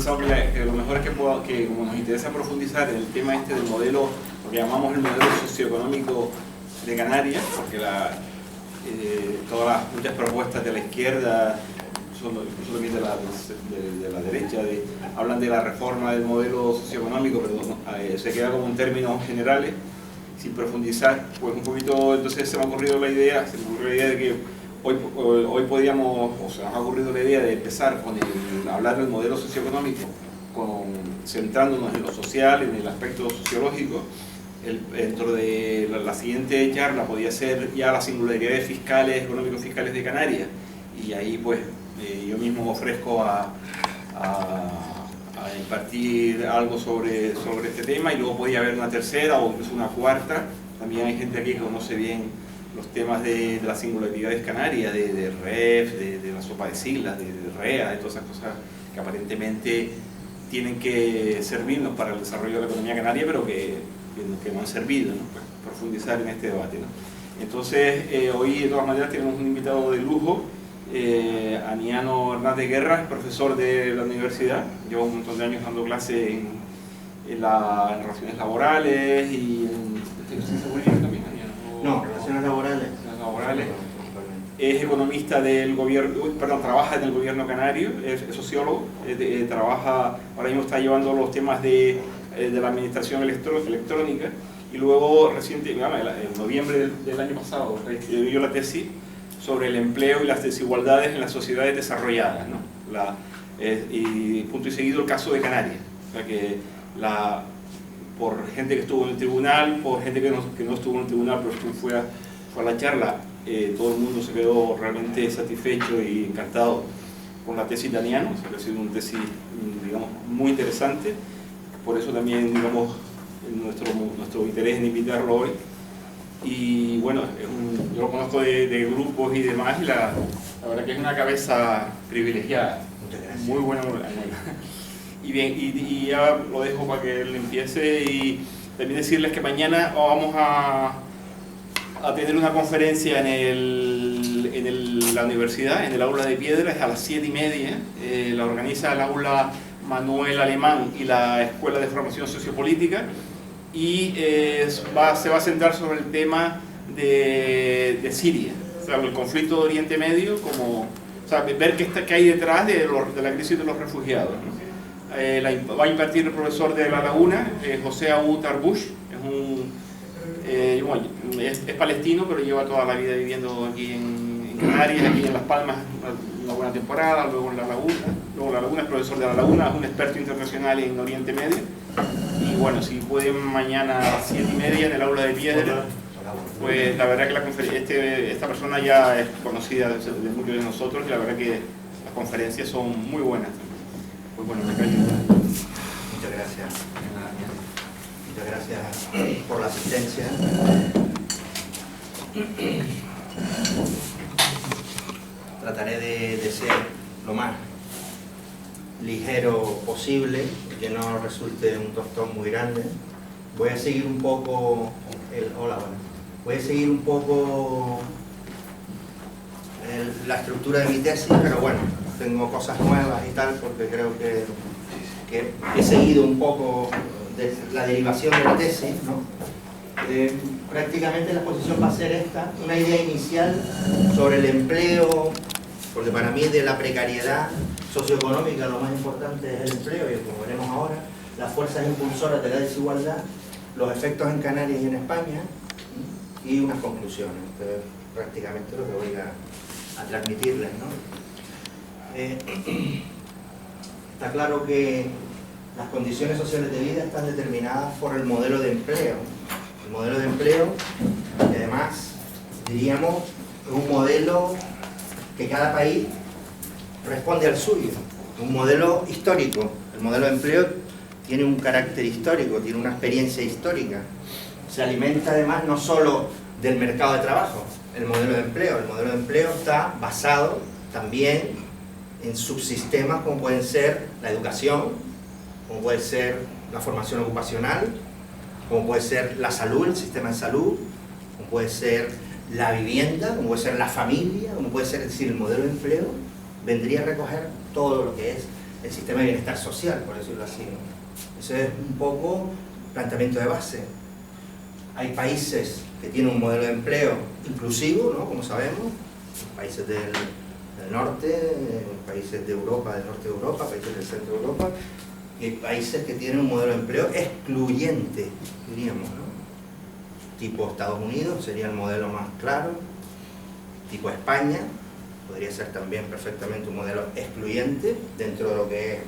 pensado que lo mejor es que como nos interesa profundizar en el tema este del modelo, lo que llamamos el modelo socioeconómico de Canarias, porque todas las muchas propuestas de la izquierda, incluso también de la derecha, hablan de la reforma del modelo socioeconómico, pero se queda como en términos generales, sin profundizar. Pues un poquito, entonces se me ha ocurrido la idea de que hoy podríamos, o se nos ha ocurrido la idea de empezar con hablar del modelo socioeconómico, centrándonos en lo social, en el aspecto sociológico. Dentro de la siguiente charla podría ser ya las singularidades fiscales, económico-fiscales de Canarias, y ahí pues yo mismo ofrezco a impartir algo sobre este tema, y luego podría haber una tercera o incluso una cuarta. También hay gente aquí que conoce bien los temas de las singularidades canarias, de REF, de la sopa de siglas, de REA, de todas esas cosas que aparentemente tienen que servirnos para el desarrollo de la economía canaria, pero que no han servido, ¿no? Pues profundizar en este debate, ¿no? Entonces, hoy de todas maneras tenemos un invitado de lujo, Aniano Hernández Guerra, profesor de la universidad, lleva un montón de años dando clases en relaciones laborales y en seguridad también, Aniano. No, relaciones laborales. Es economista del gobierno, trabaja en el gobierno canario, es sociólogo, ahora mismo está llevando los temas de la administración electrónica, y luego en noviembre del año pasado escribió la tesis sobre el empleo y las desigualdades en las sociedades desarrolladas, ¿no? Y punto y seguido el caso de Canarias, o sea que por gente que estuvo en el tribunal, por gente que no estuvo en el tribunal pero fue a la charla, todo el mundo se quedó realmente satisfecho y encantado con la tesis de Aniano. O sea, que ha sido una tesis, digamos, muy interesante. Por eso también, digamos, nuestro interés en invitarlo hoy. Y bueno, yo lo conozco de grupos y demás, y la verdad que es una cabeza privilegiada. Muchas gracias. Muy buena. Y bien, y ya lo dejo para que él empiece, y también decirles que mañana vamos a tener una conferencia en la universidad, en el aula de Piedra, es a las 7:30, la organiza el aula Manuel Alemán y la Escuela de Formación Sociopolítica, y se va a centrar sobre el tema de Siria, o sea, el conflicto de Oriente Medio, o sea, ver qué hay detrás de la crisis de los refugiados, ¿no? Va a impartir el profesor de La Laguna, José Aoud Tarbush, es palestino, pero lleva toda la vida viviendo aquí en Canarias, aquí en Las Palmas, una buena temporada, luego en La Laguna, es profesor de La Laguna, es un experto internacional en Oriente Medio. Y bueno, si pueden mañana a las 7:30 en el aula de Piedra, pues la verdad que esta persona ya es conocida de muchos de nosotros, y la verdad que las conferencias son muy buenas. Pues bueno, muchas gracias. Muchas gracias por la asistencia. Trataré de ser lo más ligero posible, que no resulte un tostón muy grande. Voy a seguir un poco la estructura de mi tesis, pero bueno, tengo cosas nuevas y tal, porque creo que he seguido un poco de la derivación de la tesis, ¿no? Prácticamente la exposición va a ser esta, una idea inicial sobre el empleo, porque para mí de la precariedad socioeconómica lo más importante es el empleo, y como veremos ahora, las fuerzas impulsoras de la desigualdad, los efectos en Canarias y en España, y unas conclusiones. Entonces, prácticamente lo que voy a transmitirles, ¿no? Está claro que las condiciones sociales de vida están determinadas por el modelo de empleo. El modelo de empleo, que además, diríamos, es un modelo que cada país responde al suyo. Un modelo histórico. El modelo de empleo tiene un carácter histórico, tiene una experiencia histórica. Se alimenta además no solo del mercado de trabajo, el modelo de empleo. El modelo de empleo está basado también en subsistemas como pueden ser la educación, como puede ser la formación ocupacional, como puede ser la salud, el sistema de salud, como puede ser la vivienda, como puede ser la familia, como puede ser, es decir, el modelo de empleo vendría a recoger todo lo que es el sistema de bienestar social, por decirlo así, ¿no? Ese es un poco el planteamiento de base. Hay países que tienen un modelo de empleo inclusivo, ¿no? Como sabemos, países del norte, países de Europa, del norte de Europa, países del centro de Europa, y hay países que tienen un modelo de empleo excluyente, diríamos, ¿no? Tipo Estados Unidos sería el modelo más claro, tipo España, podría ser también perfectamente un modelo excluyente dentro de lo que es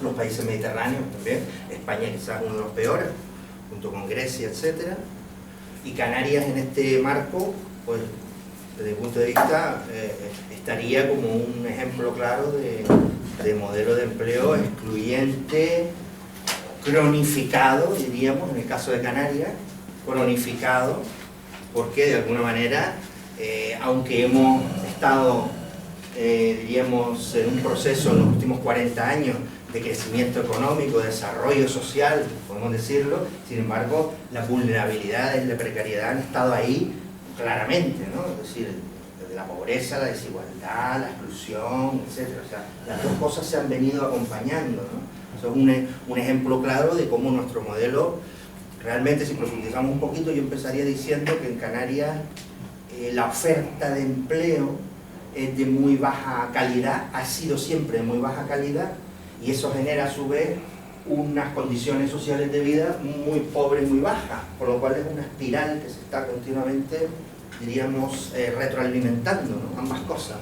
los países mediterráneos también. España quizás uno de los peores, junto con Grecia, etc. Y Canarias en este marco, pues desde mi punto de vista, estaría como un ejemplo claro de modelo de empleo excluyente, cronificado, diríamos, en el caso de Canarias, cronificado, porque de alguna manera, aunque hemos estado, diríamos, en un proceso en los últimos 40 años de crecimiento económico, de desarrollo social, podemos decirlo, sin embargo, las vulnerabilidades, la precariedad han estado ahí claramente, ¿no? Es decir, desde la pobreza, la desigualdad, la exclusión, etc. O sea, las dos cosas se han venido acompañando, ¿no? Eso es un ejemplo claro de cómo nuestro modelo, realmente, si profundizamos un poquito, yo empezaría diciendo que en Canarias la oferta de empleo es de muy baja calidad, ha sido siempre de muy baja calidad, y eso genera a su vez unas condiciones sociales de vida muy pobres, muy bajas, por lo cual es una espiral que se está continuamente, diríamos, retroalimentando, ¿no? Ambas cosas.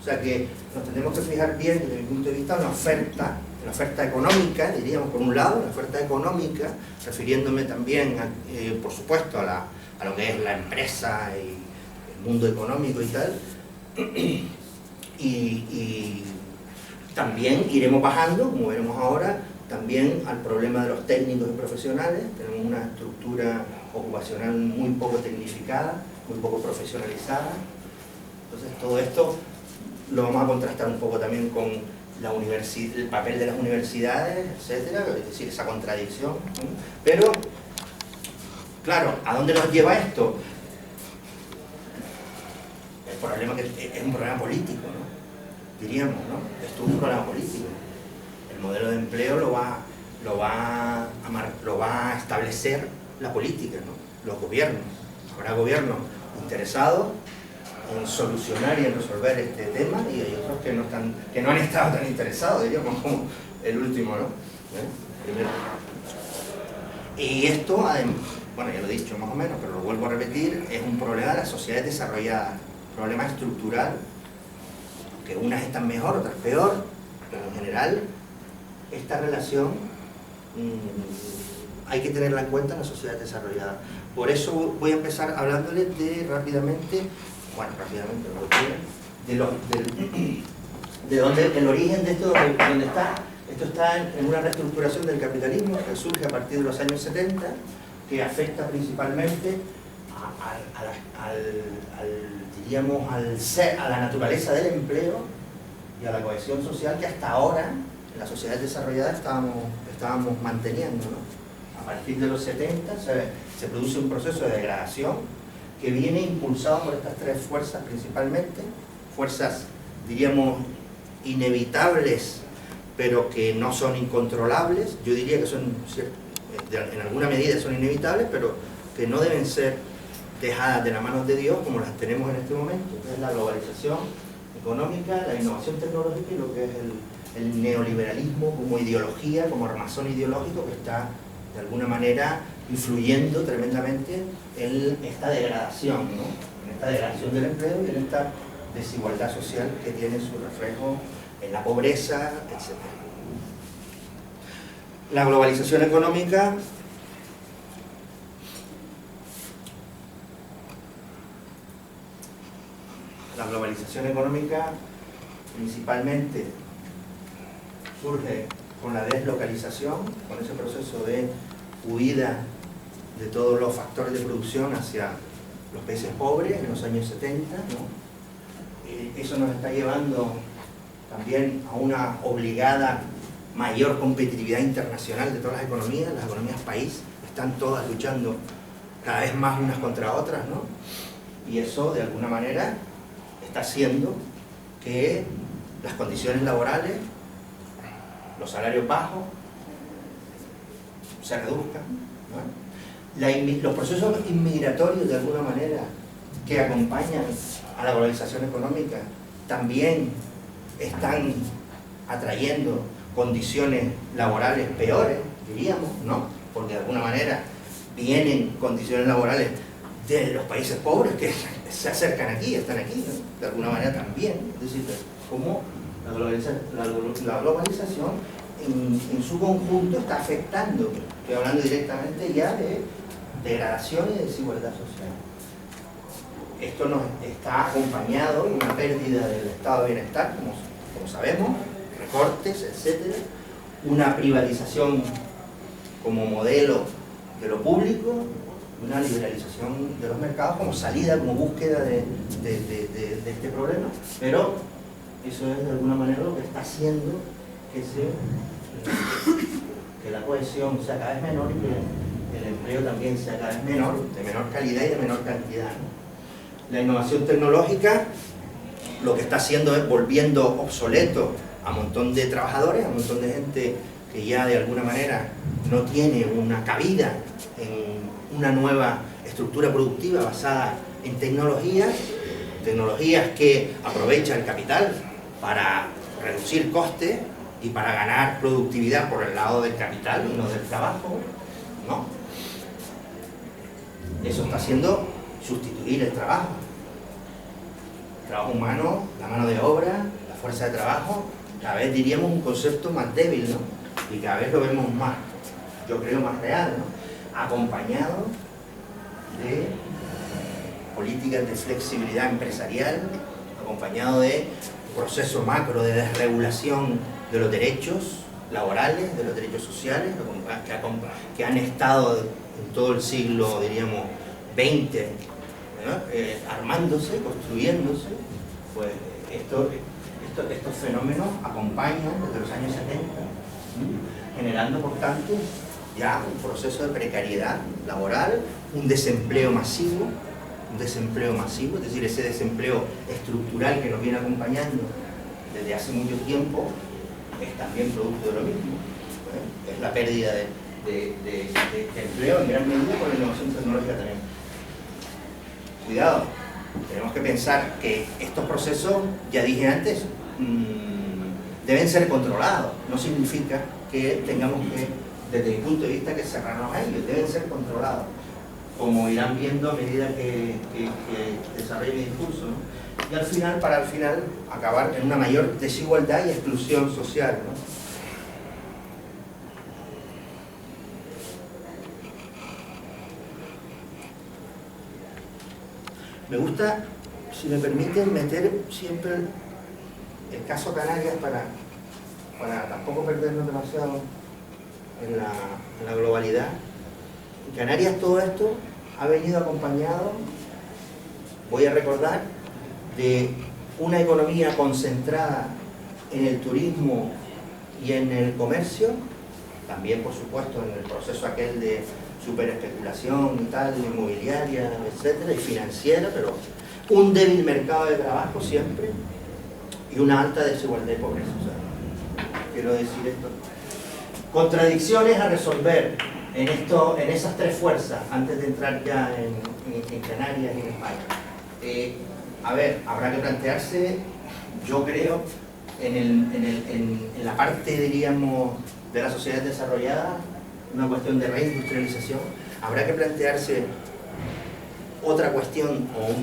O sea que nos tenemos que fijar bien, desde mi punto de vista, en la oferta económica, diríamos, por un lado, la oferta económica, refiriéndome también, por supuesto, a lo que es la empresa y el mundo económico y tal, y también iremos bajando, como veremos ahora, también al problema de los técnicos y profesionales. Tenemos una estructura ocupacional muy poco tecnificada, muy poco profesionalizada. Entonces todo esto lo vamos a contrastar un poco también con el papel de las universidades, etcétera, es decir, esa contradicción, ¿no? Pero, claro, ¿a dónde nos lleva esto? El problema es un problema político, ¿no? Diríamos, ¿no? Esto es un problema político. El modelo de empleo lo va a establecer la política, ¿no? Los gobiernos. Habrá gobiernos interesados en solucionar y en resolver este tema, y hay otros que no han estado tan interesados, diríamos, como el último, ¿no? Primero. Y esto, bueno, ya lo he dicho más o menos, pero lo vuelvo a repetir, es un problema de las sociedades desarrolladas, un problema estructural, que unas están mejor, otras peor, pero en general esta relación hay que tenerla en cuenta en las sociedades desarrolladas. Por eso voy a empezar hablándoles rápidamente, de dónde el origen de esto, dónde está. Esto está en una reestructuración del capitalismo que surge a partir de los años 70, que afecta principalmente a la naturaleza del empleo y a la cohesión social que hasta ahora en las sociedades desarrolladas estábamos manteniendo, ¿no? A partir de los 70 se produce un proceso de degradación que viene impulsado por estas tres fuerzas principalmente, fuerzas, diríamos, inevitables, pero que no son incontrolables. Yo diría que son, en alguna medida son inevitables, pero que no deben ser dejadas de las manos de Dios como las tenemos en este momento, que es la globalización económica, la innovación tecnológica y lo que es el neoliberalismo como ideología, como armazón ideológico que está de alguna manera influyendo tremendamente en esta degradación, ¿no? En esta degradación del empleo y en esta desigualdad social que tiene su reflejo en la pobreza, etc. La globalización económica principalmente surge con la deslocalización, con ese proceso de huida de todos los factores de producción hacia los países pobres en los años 70, ¿no? Eso nos está llevando también a una obligada mayor competitividad internacional de todas las economías país, están todas luchando cada vez más unas contra otras, ¿no? Y eso de alguna manera está haciendo que las condiciones laborales los salarios bajos se reduzcan, ¿no? Los procesos inmigratorios, de alguna manera, que acompañan a la globalización económica, también están atrayendo condiciones laborales peores, diríamos, ¿no? Porque de alguna manera vienen condiciones laborales de los países pobres que se acercan aquí, están aquí, ¿no? De alguna manera también. Es decir, como la globalización en su conjunto está afectando, estoy hablando directamente ya de degradación y desigualdad social. Esto nos está acompañado de una pérdida del estado de bienestar, como sabemos, recortes, etcétera, una privatización como modelo de lo público, una liberalización de los mercados como salida, como búsqueda de este problema, pero eso es de alguna manera lo que está haciendo que la cohesión sea cada vez menor y que el empleo también sea cada vez menor, de menor calidad y de menor cantidad, ¿no? La innovación tecnológica lo que está haciendo es volviendo obsoleto a un montón de trabajadores, a un montón de gente que ya de alguna manera no tiene una cabida en una nueva estructura productiva basada en tecnologías que aprovechan el capital para reducir costes y para ganar productividad por el lado del capital y no del trabajo, ¿no? Eso está haciendo sustituir el trabajo humano, la mano de obra, la fuerza de trabajo, cada vez diríamos un concepto más débil, ¿no? Y cada vez lo vemos más, yo creo, más real, ¿no? Acompañado de políticas de flexibilidad empresarial, acompañado de proceso macro de desregulación de los derechos laborales, de los derechos sociales, que han estado en todo el siglo, diríamos, XX, ¿no? Armándose, construyéndose. Pues estos fenómenos acompañan desde los años 70, ¿sí? Generando, por tanto, ya un proceso de precariedad laboral, un desempleo masivo, es decir, ese desempleo estructural que nos viene acompañando desde hace mucho tiempo es también producto de lo mismo, ¿eh? Es la pérdida de empleo en gran medida por la innovación tecnológica también. Cuidado, tenemos que pensar que estos procesos, ya dije antes, deben ser controlados. No significa que tengamos que, desde mi punto de vista, que cerrarnos a ellos, deben ser controlados, como irán viendo a medida que desarrolle mi discurso, ¿no? Y al final, para acabar en una mayor desigualdad y exclusión social, ¿no? Me gusta, si me permiten, meter siempre el caso Canarias para tampoco perdernos demasiado en la globalidad. En Canarias todo esto ha venido acompañado, voy a recordar, de una economía concentrada en el turismo y en el comercio, también por supuesto en el proceso aquel de superespeculación y tal, inmobiliaria, etcétera, y financiera, pero un débil mercado de trabajo siempre y una alta desigualdad y pobreza. O sea, quiero decir esto. Contradicciones a resolver en esas tres fuerzas, antes de entrar ya en Canarias y en España. A ver, habrá que plantearse, yo creo, en la parte, diríamos, de la sociedad desarrollada, una cuestión de reindustrialización, habrá que plantearse otra cuestión o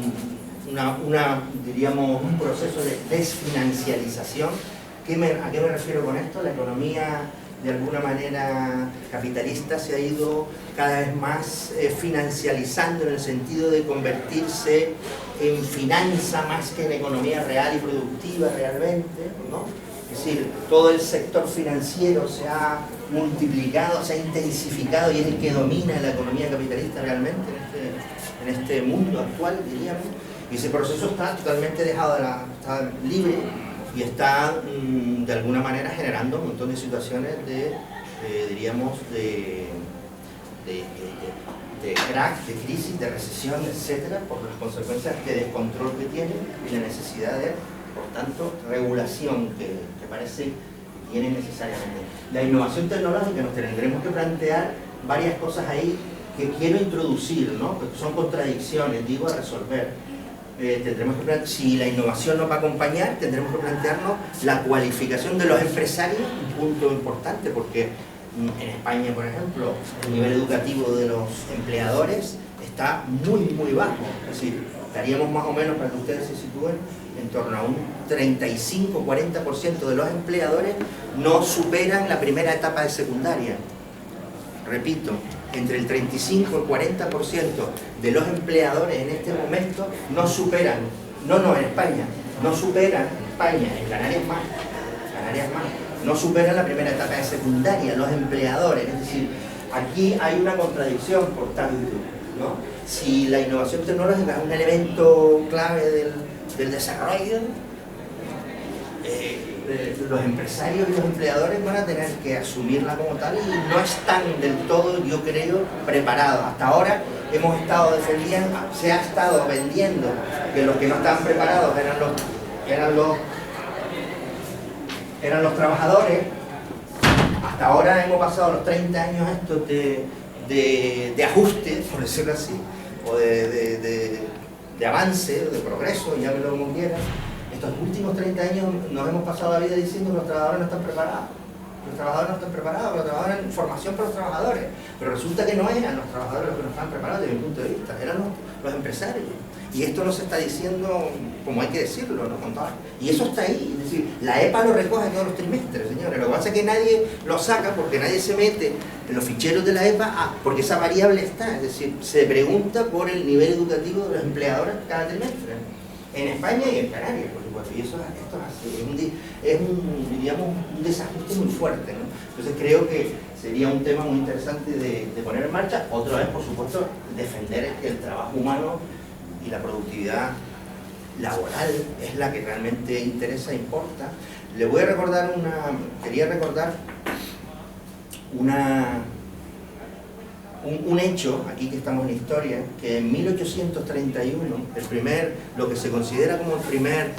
diríamos, un proceso de desfinancialización. ¿A qué me refiero con esto? La economía, de alguna manera, capitalista se ha ido cada vez más financializando en el sentido de convertirse en finanza más que en economía real y productiva realmente, ¿no? Es decir, todo el sector financiero se ha multiplicado, se ha intensificado y es el que domina la economía capitalista realmente en este mundo actual, diríamos. Y ese proceso está totalmente dejado está libre y está de alguna manera generando un montón de situaciones diríamos, de crack, de crisis, de recesión, etcétera, por las consecuencias de descontrol que tiene y la necesidad de, por tanto, regulación que parece tiene necesariamente. La innovación tecnológica, nos tendremos que plantear varias cosas ahí que quiero introducir, ¿no? Porque son contradicciones, digo, a resolver. Tendremos que plantear, si la innovación nos va a acompañar, tendremos que plantearnos la cualificación de los empresarios, un punto importante, porque en España, por ejemplo, el nivel educativo de los empleadores está muy bajo. Es decir, estaríamos más o menos, para que ustedes se sitúen, en torno a un 35-40% de los empleadores no superan la primera etapa de secundaria. Repito, entre el 35 y el 40% de los empleadores en este momento no superan, en España, no superan, en Canarias más, no superan la primera etapa de secundaria, los empleadores. Es decir, aquí hay una contradicción, por tanto, ¿no? Si la innovación tecnológica es un elemento clave del desarrollo, los empresarios y los empleadores van a tener que asumirla como tal y no están del todo, yo creo, preparados. Hasta ahora hemos estado defendiendo, se ha estado vendiendo que los que no estaban preparados eran los trabajadores. Hasta ahora hemos pasado los 30 años estos de ajuste, por decirlo así, o de avance, de progreso, llámelo como quieran. Estos últimos 30 años nos hemos pasado la vida diciendo que los trabajadores no están preparados. Los trabajadores no están preparados, los trabajadores en formación para los trabajadores. Pero resulta que no eran los trabajadores los que no estaban preparados desde mi punto de vista, eran los empresarios. Y esto no se está diciendo como hay que decirlo, ¿no? Y eso está ahí. Es decir, la EPA lo recoge todos los trimestres, señores. Lo que pasa es que nadie lo saca porque nadie se mete en los ficheros de la EPA, porque esa variable está. Es decir, se pregunta por el nivel educativo de los empleadores cada trimestre. En España y en Canarias, por supuesto, y esto es así, diríamos, un desajuste muy fuerte, ¿no? Entonces creo que sería un tema muy interesante de poner en marcha. Otra vez, por supuesto, defender el trabajo humano y la productividad laboral es la que realmente interesa e importa. Le voy a recordar quería recordar un hecho, aquí que estamos en la historia, que en 1831, lo que se considera como el primer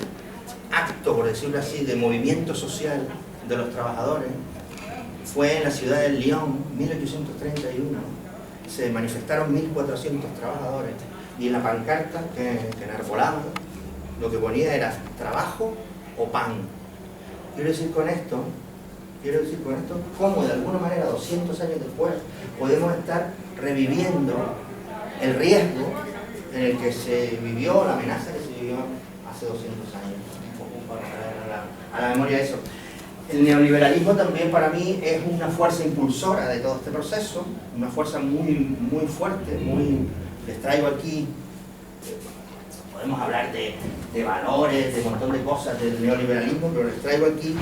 acto, por decirlo así, de movimiento social de los trabajadores, fue en la ciudad de Lyon, 1831. Se manifestaron 1.400 trabajadores y en la pancarta que enarbolaban, lo que ponía era trabajo o pan. Quiero decir con esto cómo de alguna manera 200 años después podemos estar reviviendo el riesgo en el que se vivió, la amenaza que se vivió hace 200 años. Un poco para traer a la memoria eso. El neoliberalismo también para mí es una fuerza impulsora de todo este proceso, una fuerza muy fuerte, les traigo aquí, podemos hablar de valores, de un montón de cosas del neoliberalismo, pero les traigo aquí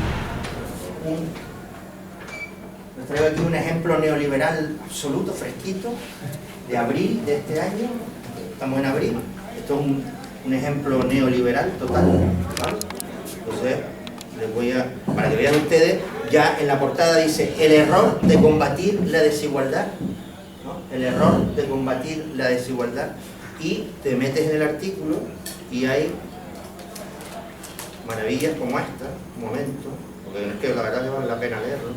un ejemplo neoliberal absoluto, fresquito, de abril de este año. Estamos en abril. Esto es un ejemplo neoliberal total, ¿vale? Entonces, para que vean ustedes, ya en la portada dice el error de combatir la desigualdad, ¿no? El error de combatir la desigualdad. Y te metes en el artículo y hay maravillas como esta, un momento, porque es que la verdad que vale la pena leerlo,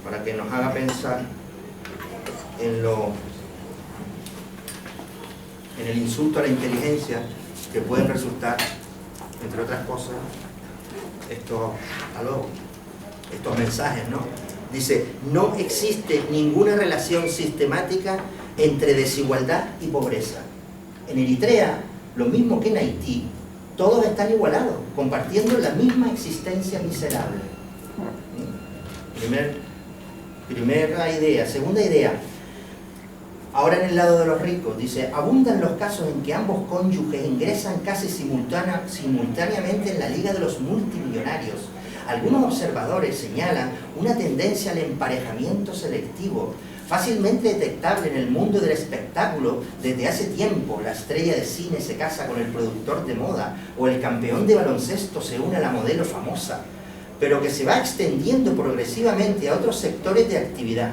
para que nos haga pensar en el insulto a la inteligencia que pueden resultar, entre otras cosas, estos mensajes, ¿no? Dice, no existe ninguna relación sistemática entre desigualdad y pobreza. En Eritrea, lo mismo que en Haití, todos están igualados, compartiendo la misma existencia miserable. Primera idea. Segunda idea, ahora en el lado de los ricos, dice, abundan los casos en que ambos cónyuges ingresan casi simultáneamente en la liga de los multimillonarios. Algunos observadores señalan una tendencia al emparejamiento selectivo, fácilmente detectable en el mundo del espectáculo desde hace tiempo. La estrella de cine se casa con el productor de moda, o el campeón de baloncesto se une a la modelo famosa, pero que se va extendiendo progresivamente a otros sectores de actividad.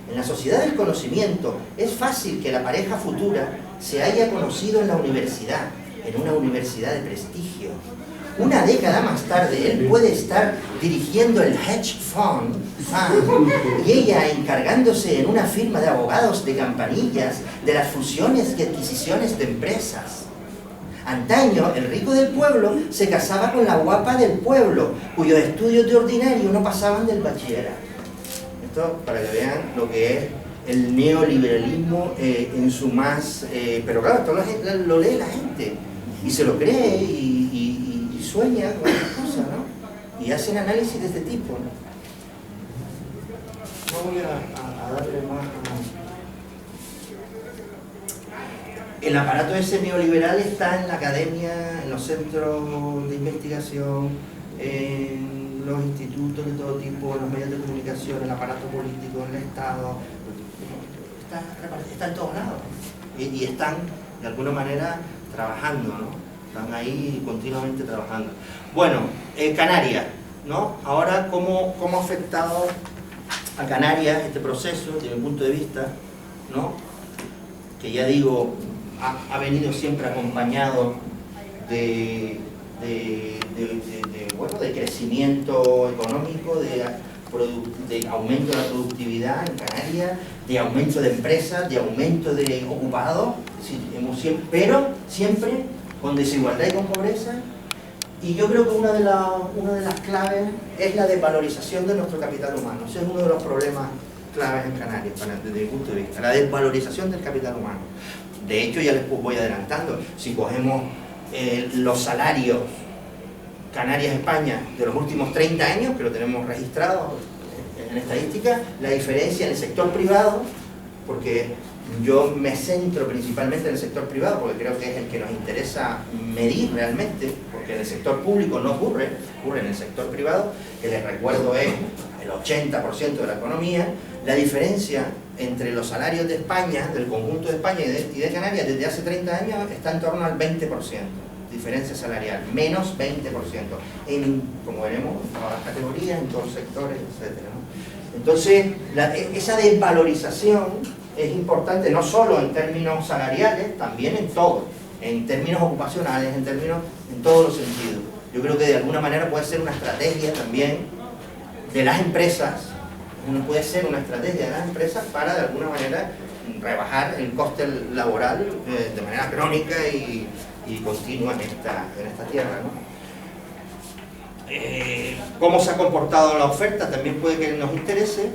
En la sociedad del conocimiento es fácil que la pareja futura se haya conocido en la universidad, en una universidad de prestigio, una década más tarde, él puede estar dirigiendo el hedge fund y ella encargándose en una firma de abogados de campanillas de las fusiones y adquisiciones de empresas. Antaño, el rico del pueblo se casaba con la guapa del pueblo, cuyos estudios de ordinario no pasaban del bachillerato. Esto para que vean lo que es el neoliberalismo en su más... pero claro, esto lo lee la gente y se lo cree y sueña con estas cosas, ¿no? Y hacen análisis de este tipo, ¿no? No voy a darle más... El aparato ese neoliberal está en la academia, en los centros de investigación, en los institutos de todo tipo, en los medios de comunicación, en el aparato político, en el Estado. Está en todos lados. Y están, de alguna manera, trabajando, ¿no? Están ahí continuamente trabajando. Bueno, Canarias, ¿no? Ahora, ¿cómo ha afectado a Canarias este proceso, desde mi punto de vista, ¿no? Que ya digo, ha venido siempre acompañado de crecimiento económico, de aumento de la productividad en Canarias, de aumento de empresas, de aumento de ocupados, pero siempre con desigualdad y con pobreza. Y yo creo que una de las claves es la desvalorización de nuestro capital humano. Ese es uno de los problemas claves en Canarias, desde mi punto de vista, la desvalorización del capital humano. De hecho, ya les voy adelantando, si cogemos los salarios Canarias-España de los últimos 30 años, que lo tenemos registrado en estadística, la diferencia en el sector privado, porque yo me centro principalmente en el sector privado, porque creo que es el que nos interesa medir realmente, porque en el sector público no ocurre en el sector privado, que les recuerdo es el 80% de la economía. La diferencia entre los salarios de España, del conjunto de España y de Canarias desde hace 30 años está en torno al 20%, diferencia salarial, menos 20%, como veremos, en todas las categorías, en todos los sectores, etc., ¿no? Entonces, esa desvalorización es importante no solo en términos salariales, también en todo, en términos ocupacionales, en todos los sentidos. Yo creo que de alguna manera puede ser una estrategia también de las empresas, para de alguna manera rebajar el coste laboral de manera crónica y continua en esta tierra, ¿no? ¿Cómo se ha comportado la oferta? También puede que nos interese,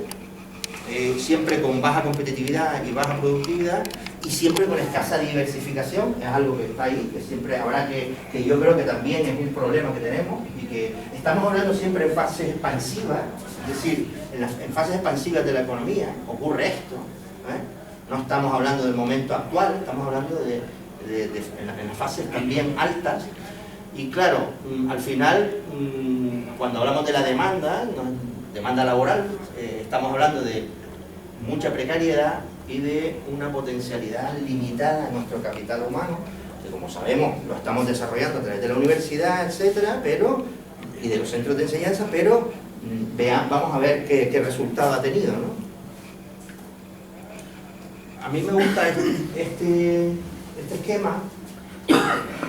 siempre con baja competitividad y baja productividad, y siempre con escasa diversificación. Es algo que está ahí, que siempre habrá que yo creo que también es un problema que tenemos, y que estamos hablando siempre en fases expansivas, es decir, en fases expansivas de la economía ocurre esto, no estamos hablando del momento actual, estamos hablando en las fases también altas. Y claro, al final, cuando hablamos de la demanda laboral, estamos hablando de mucha precariedad y de una potencialidad limitada en nuestro capital humano, que como sabemos lo estamos desarrollando a través de la universidad, etcétera, y de los centros de enseñanza, pero vamos a ver qué resultado ha tenido, ¿no? A mí me gusta este esquema,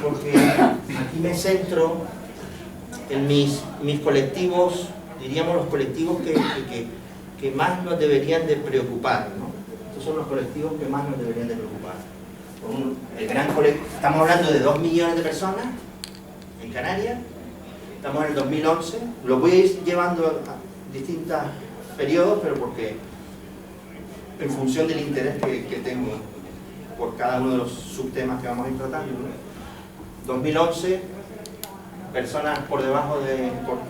porque aquí me centro en mis colectivos, diríamos los colectivos que más nos deberían de preocupar, ¿no? Estos son los colectivos que más nos deberían de preocupar. Estamos hablando de 2 millones de personas en Canarias, estamos en el 2011, lo voy a ir llevando a distintos periodos, pero porque en función del interés que tengo por cada uno de los subtemas que vamos a ir tratando, ¿no? 2011, personas por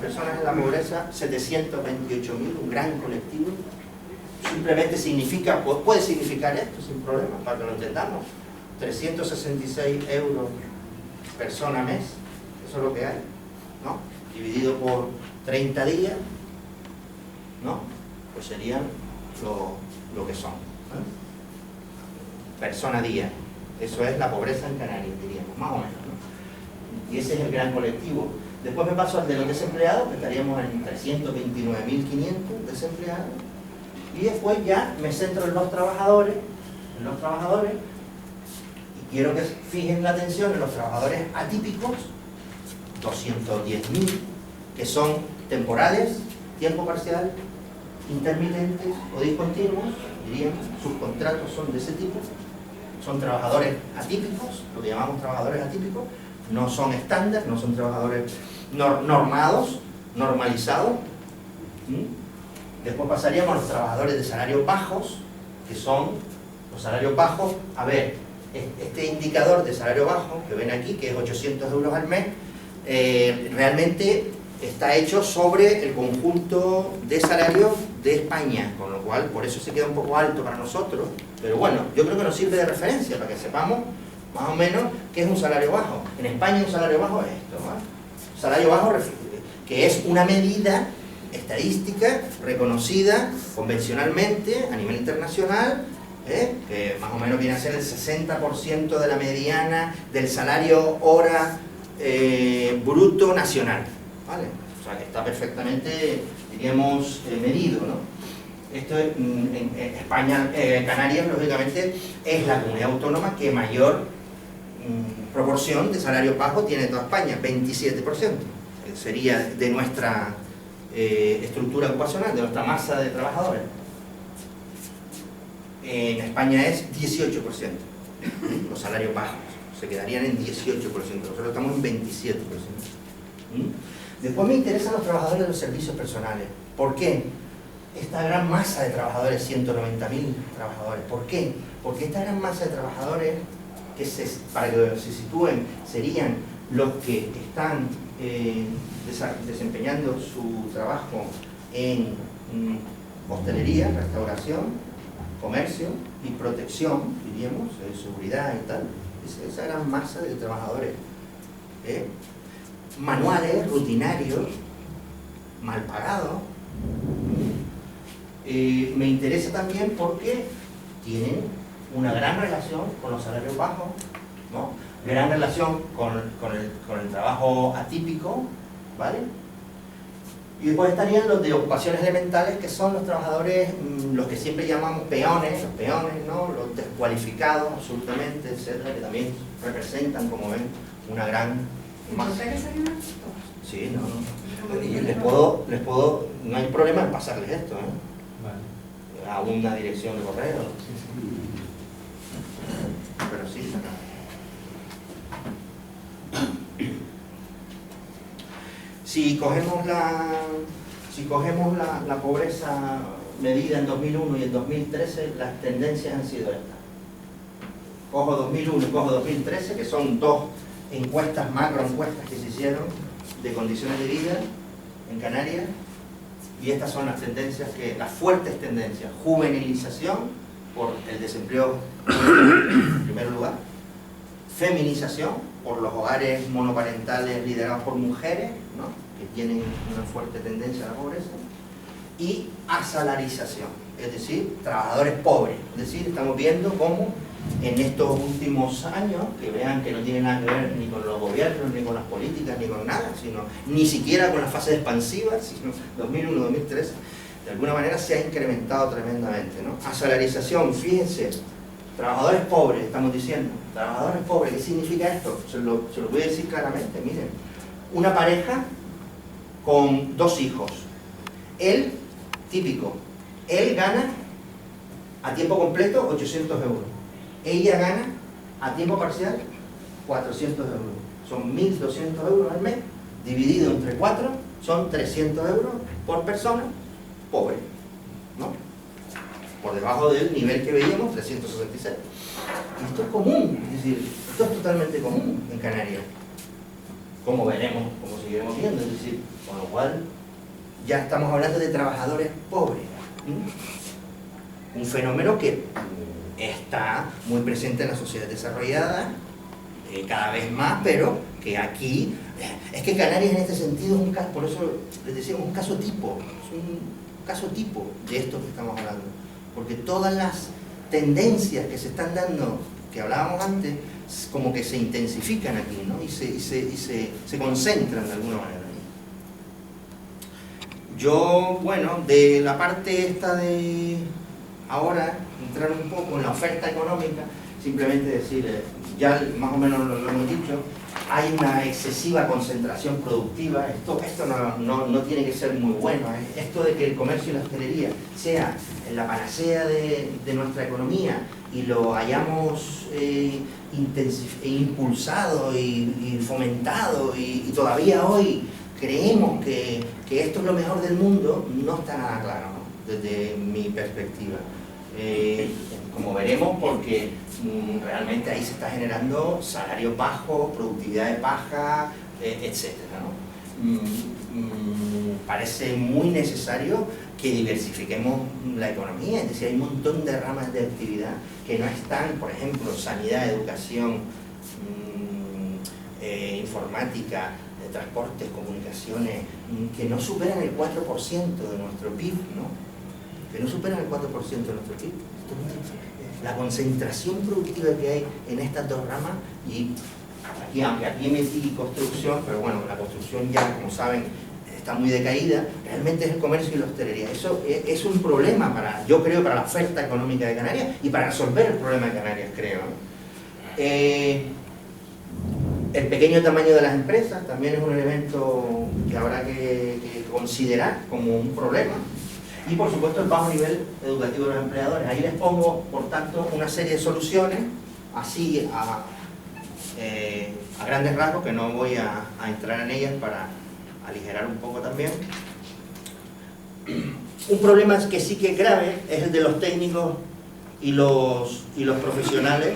personas en la pobreza, 728.000, un gran colectivo. Simplemente puede significar esto sin problema, para que lo entendamos. 366 euros persona mes, eso es lo que hay, ¿no? Dividido por 30 días, ¿no? Pues serían lo que son, ¿eh? Persona día. Eso es la pobreza en Canarias, diríamos, más o menos, ¿no? Y ese es el gran colectivo. Después me paso al de los desempleados, que estaríamos en 329.500 desempleados. Y después ya me centro en los trabajadores, y quiero que fijen la atención en los trabajadores atípicos, 210.000, que son temporales, tiempo parcial, intermitentes o discontinuos, diríamos. Sus contratos son de ese tipo, son trabajadores atípicos, lo que llamamos trabajadores atípicos, no son estándar, no son trabajadores normados, normalizados. Después pasaríamos a los trabajadores de salarios bajos, que son los salarios bajos. A ver, este indicador de salario bajo que ven aquí, que es 800 euros al mes, realmente está hecho sobre el conjunto de salarios de España, con lo cual por eso se queda un poco alto para nosotros, pero bueno, yo creo que nos sirve de referencia para que sepamos más o menos qué es un salario bajo. En España un salario bajo es esto, ¿vale? Salario bajo, que es una medida estadística reconocida convencionalmente a nivel internacional, que más o menos viene a ser el 60% de la mediana del salario hora bruto nacional, ¿vale? O sea, que está perfectamente, diríamos, medido, ¿no? Esto en España, Canarias, lógicamente, es la comunidad autónoma que mayor proporción de salarios bajos tiene en toda España, 27%. Sería de nuestra estructura ocupacional, de nuestra masa de trabajadores. En España es 18%, los salarios bajos, se quedarían en 18%, nosotros estamos en 27%. Después me interesan los trabajadores de los servicios personales. ¿Por qué? Esta gran masa de trabajadores, 190.000 trabajadores, ¿por qué? Porque esta gran masa de trabajadores, para que se sitúen, serían los que están desempeñando su trabajo en hostelería, restauración, comercio y protección, diríamos, seguridad y tal. Esa gran masa de trabajadores manuales, rutinarios, mal pagados. Me interesa también porque tienen una gran relación con los salarios bajos, ¿no? Gran relación con el trabajo atípico, ¿vale? Y después estarían los de ocupaciones elementales, que son los trabajadores, los que siempre llamamos peones, los peones, ¿no? Los descualificados absolutamente, etcétera, que también representan, como ven, una gran masa. Sí, no. Y les puedo, no hay problema en pasarles esto, Vale. A una dirección de correo. Pero sí, está acá. Si cogemos la pobreza medida en 2001 y en 2013, las tendencias han sido estas. Cojo 2001 y cojo 2013, que son dos encuestas, macroencuestas que se hicieron de condiciones de vida en Canarias, y estas son las tendencias, las fuertes tendencias: juvenilización por el desempleo en primer lugar, feminización por los hogares monoparentales liderados por mujeres, ¿no?, que tienen una fuerte tendencia a la pobreza, y asalarización, es decir, trabajadores pobres. Es decir, estamos viendo cómo en estos últimos años, que vean que no tiene nada que ver ni con los gobiernos, ni con las políticas, ni con nada, sino ni siquiera con las fases expansivas, sino 2001, 2013, de alguna manera se ha incrementado tremendamente, ¿no? Asalarización, fíjense, trabajadores pobres, estamos diciendo, trabajadores pobres, ¿qué significa esto? Se lo voy a decir claramente, miren, una pareja con 2 hijos, él, típico, él gana a tiempo completo 800 euros, ella gana a tiempo parcial 400 euros, son 1.200 euros al mes, dividido entre 4, son 300 euros por persona pobre, ¿no? Por debajo del nivel que veíamos, 366. Esto es común, es decir, esto es totalmente común en Canarias, como veremos, como seguiremos viendo, es decir, con lo cual ya estamos hablando de trabajadores pobres. Un fenómeno que está muy presente en la sociedad desarrollada, cada vez más, pero que aquí, es que Canarias en este sentido es un caso, por eso les decíamos, un caso tipo, es un caso tipo de esto que estamos hablando, porque todas las tendencias que se están dando, que hablábamos antes, como que se intensifican aquí, ¿no? y se concentran de alguna manera. Yo, bueno, de la parte esta de ahora, entrar un poco en la oferta económica, simplemente decir, ya más o menos lo hemos dicho, hay una excesiva concentración productiva. Esto no tiene que ser muy bueno. Esto de que el comercio y la hostelería sea la panacea de nuestra economía y lo hayamos impulsado y fomentado y todavía hoy creemos que esto es lo mejor del mundo, no está nada claro, ¿no? Desde mi perspectiva. Como veremos, porque realmente ahí se está generando salarios bajos, productividades bajas, etcétera, ¿no? Parece muy necesario que diversifiquemos la economía, es decir, hay un montón de ramas de actividad que no están, por ejemplo, sanidad, educación, informática, transportes, comunicaciones, que no superan el 4% de nuestro PIB, ¿no? Que no superan el 4% de nuestro PIB. La concentración productiva que hay en estas dos ramas, y aquí, aunque aquí metí construcción, pero bueno, la construcción ya, como saben, está muy decaída, realmente es el comercio y la hostelería. Eso es un problema, yo creo, para la oferta económica de Canarias y para resolver el problema de Canarias, creo, ¿no? El pequeño tamaño de las empresas también es un elemento que habrá que considerar como un problema. Y por supuesto el bajo nivel educativo de los empleadores. Ahí les pongo, por tanto, una serie de soluciones, así a grandes rasgos, que no voy a entrar en ellas para aligerar un poco también. Un problema que sí que es grave es el de los técnicos y los profesionales.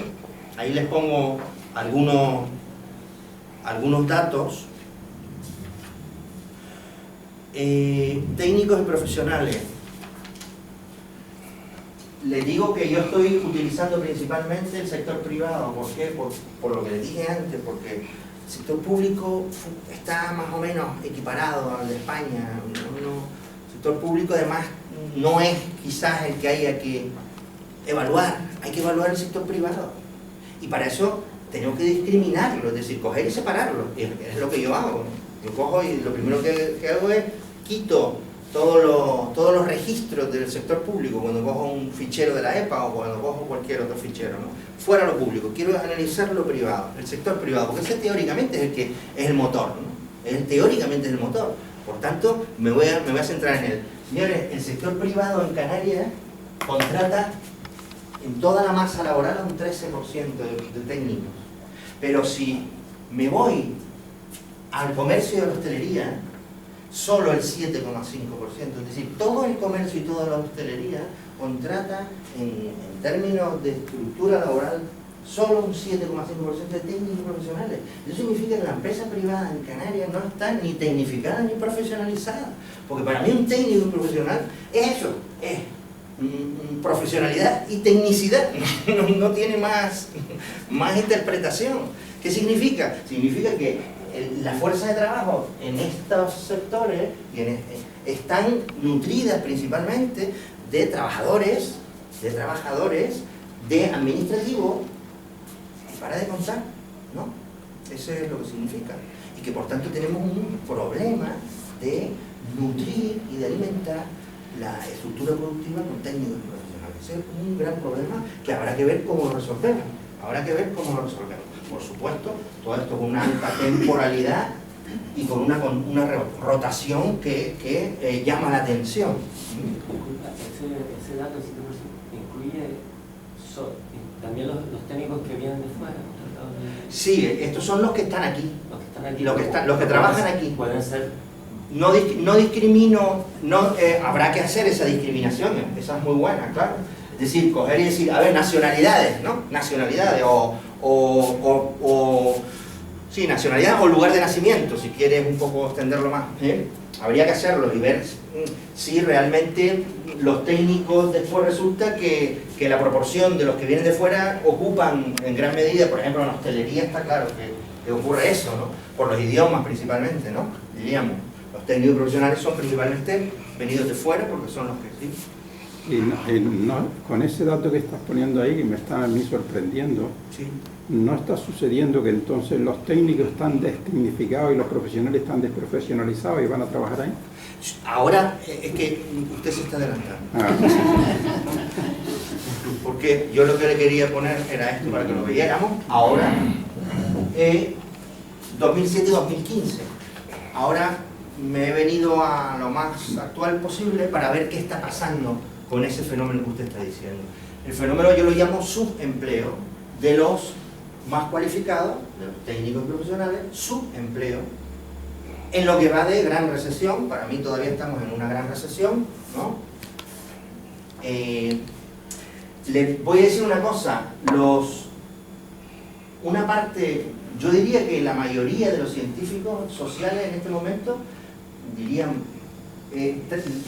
Ahí les pongo algunos datos. Técnicos y profesionales. Les digo que yo estoy utilizando principalmente el sector privado. ¿Por qué? Por lo que les dije antes, porque el sector público está más o menos equiparado al de España. El sector público además no es quizás el que haya que evaluar. Hay que evaluar el sector privado. Y para eso tenemos que discriminarlo, es decir, coger y separarlo. Es lo que yo hago. Yo cojo y lo primero que hago es quito todos los registros del sector público cuando cojo un fichero de la EPA o cuando cojo cualquier otro fichero, ¿no? Fuera lo público, quiero analizar lo privado, el sector privado, porque ese teóricamente es el que es el motor, ¿no? Teóricamente es el motor. Por tanto, me voy a centrar en él. Señores, el sector privado en Canarias contrata en toda la masa laboral a un 13% de técnicos. Pero si me voy al comercio y a la hostelería, solo el 7,5%, es decir, todo el comercio y toda la hostelería contrata en términos de estructura laboral solo un 7,5% de técnicos profesionales. Eso significa que la empresa privada en Canarias no está ni tecnificada ni profesionalizada, porque para mí un técnico profesional es eso, es profesionalidad y tecnicidad, no tiene más interpretación. ¿Qué significa? Significa que la fuerza de trabajo en estos sectores están nutridas principalmente de trabajadores, de administrativos, y para de contar, ¿no? Eso es lo que significa. Y que por tanto tenemos un problema de nutrir y de alimentar la estructura productiva con técnicos profesionales. Ese es un gran problema que habrá que ver cómo lo resolvemos. Por supuesto, todo esto con una alta temporalidad y con una rotación que llama la atención. Disculpa, ese dato incluye también los técnicos que vienen de fuera. Sí, estos son los que están aquí. Los que trabajan aquí. Pueden ser. No discrimino, habrá que hacer esa discriminación, esa es muy buena, claro. Es decir, coger y decir, a ver, nacionalidades, ¿no? Nacionalidades sí, nacionalidad o lugar de nacimiento, si quieres un poco extenderlo más. Habría que hacerlo y ver si realmente los técnicos después resulta que la proporción de los que vienen de fuera ocupan en gran medida, por ejemplo en la hostelería está claro que ocurre eso, ¿no? Por los idiomas principalmente, ¿no? Diríamos, los técnicos profesionales son principalmente venidos de fuera porque son los que sí. Con ese dato que estás poniendo ahí, que me está a mí sorprendiendo, Sí. ¿no está sucediendo que entonces los técnicos están destecnificados y los profesionales están desprofesionalizados y van a trabajar ahí? Ahora es que usted se está adelantando. porque yo lo que le quería poner era esto para que lo viéramos ahora, 2007-2015. Ahora me he venido a lo más actual posible para ver qué está pasando con ese fenómeno que usted está diciendo. El fenómeno yo lo llamo subempleo de los más cualificados, de los técnicos profesionales, subempleo, en lo que va de gran recesión. Para mí todavía estamos en una gran recesión, ¿no? Les voy a decir una cosa, una parte, yo diría que la mayoría de los científicos sociales en este momento dirían,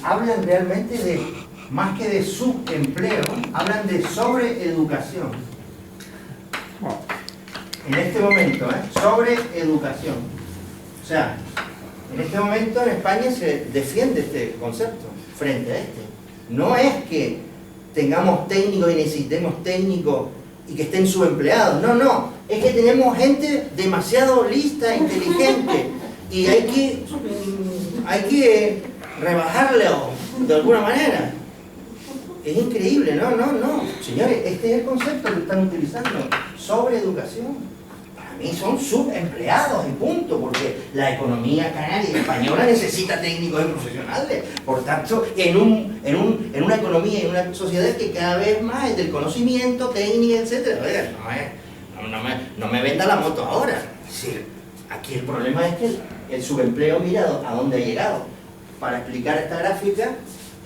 hablan realmente de, más que de subempleo, hablan de sobreeducación. En este momento, sobreeducación. O sea, en este momento en España se defiende este concepto frente a este. No es que tengamos técnicos y necesitemos técnicos y que estén subempleados. No, no. Es que tenemos gente demasiado lista, inteligente. Y hay que rebajarlo de alguna manera. Es increíble. No, no, no. Señores, este es el concepto que están utilizando. Sobreeducación. Para mí son subempleados y punto, porque la economía canaria y española necesita técnicos y profesionales. Por tanto, en una economía y en una sociedad que cada vez más es del conocimiento, técnica, etc. No me venda la moto ahora. Es decir, aquí el problema es que el subempleo, mira a dónde ha llegado. Para explicar esta gráfica,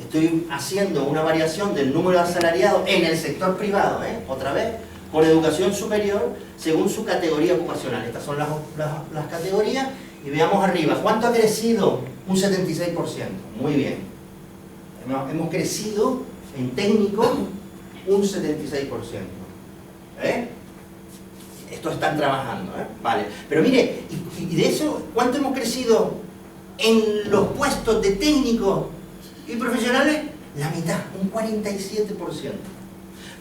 estoy haciendo una variación del número de asalariados en el sector privado, otra vez, por educación superior, según su categoría ocupacional. Estas son las categorías, y veamos arriba. ¿Cuánto ha crecido? Un 76%. Muy bien. Hemos crecido en técnico un 76%. Estos están trabajando, Vale. Pero mire, y de eso, ¿cuánto hemos crecido en los puestos de técnicos y profesionales? La mitad, un 47%.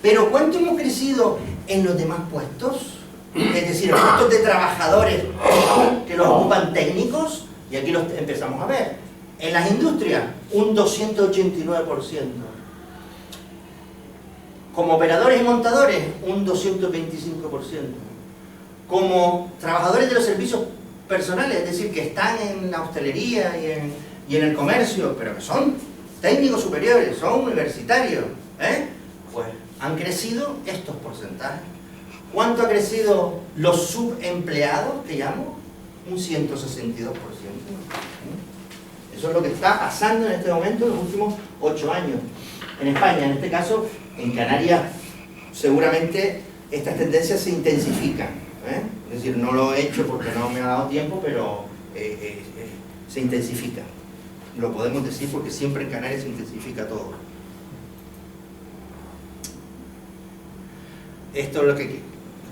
Pero ¿cuánto hemos crecido en los demás puestos? Es decir, los puestos de trabajadores que los ocupan técnicos, y aquí los empezamos a ver. En las industrias, un 289%. Como operadores y montadores, un 225%. Como trabajadores de los servicios personales, es decir, que están en la hostelería y en el comercio, pero que son técnicos superiores, son universitarios, pues han crecido estos porcentajes. ¿Cuánto ha crecido los subempleados, que llamo? Un 162%. Eso es lo que está pasando en este momento en los últimos 8 años. En España, en este caso, en Canarias, seguramente estas tendencias se intensifican. Es decir, no lo he hecho porque no me ha dado tiempo, pero se intensifica. Lo podemos decir porque siempre en Canarias se intensifica todo. Esto es lo que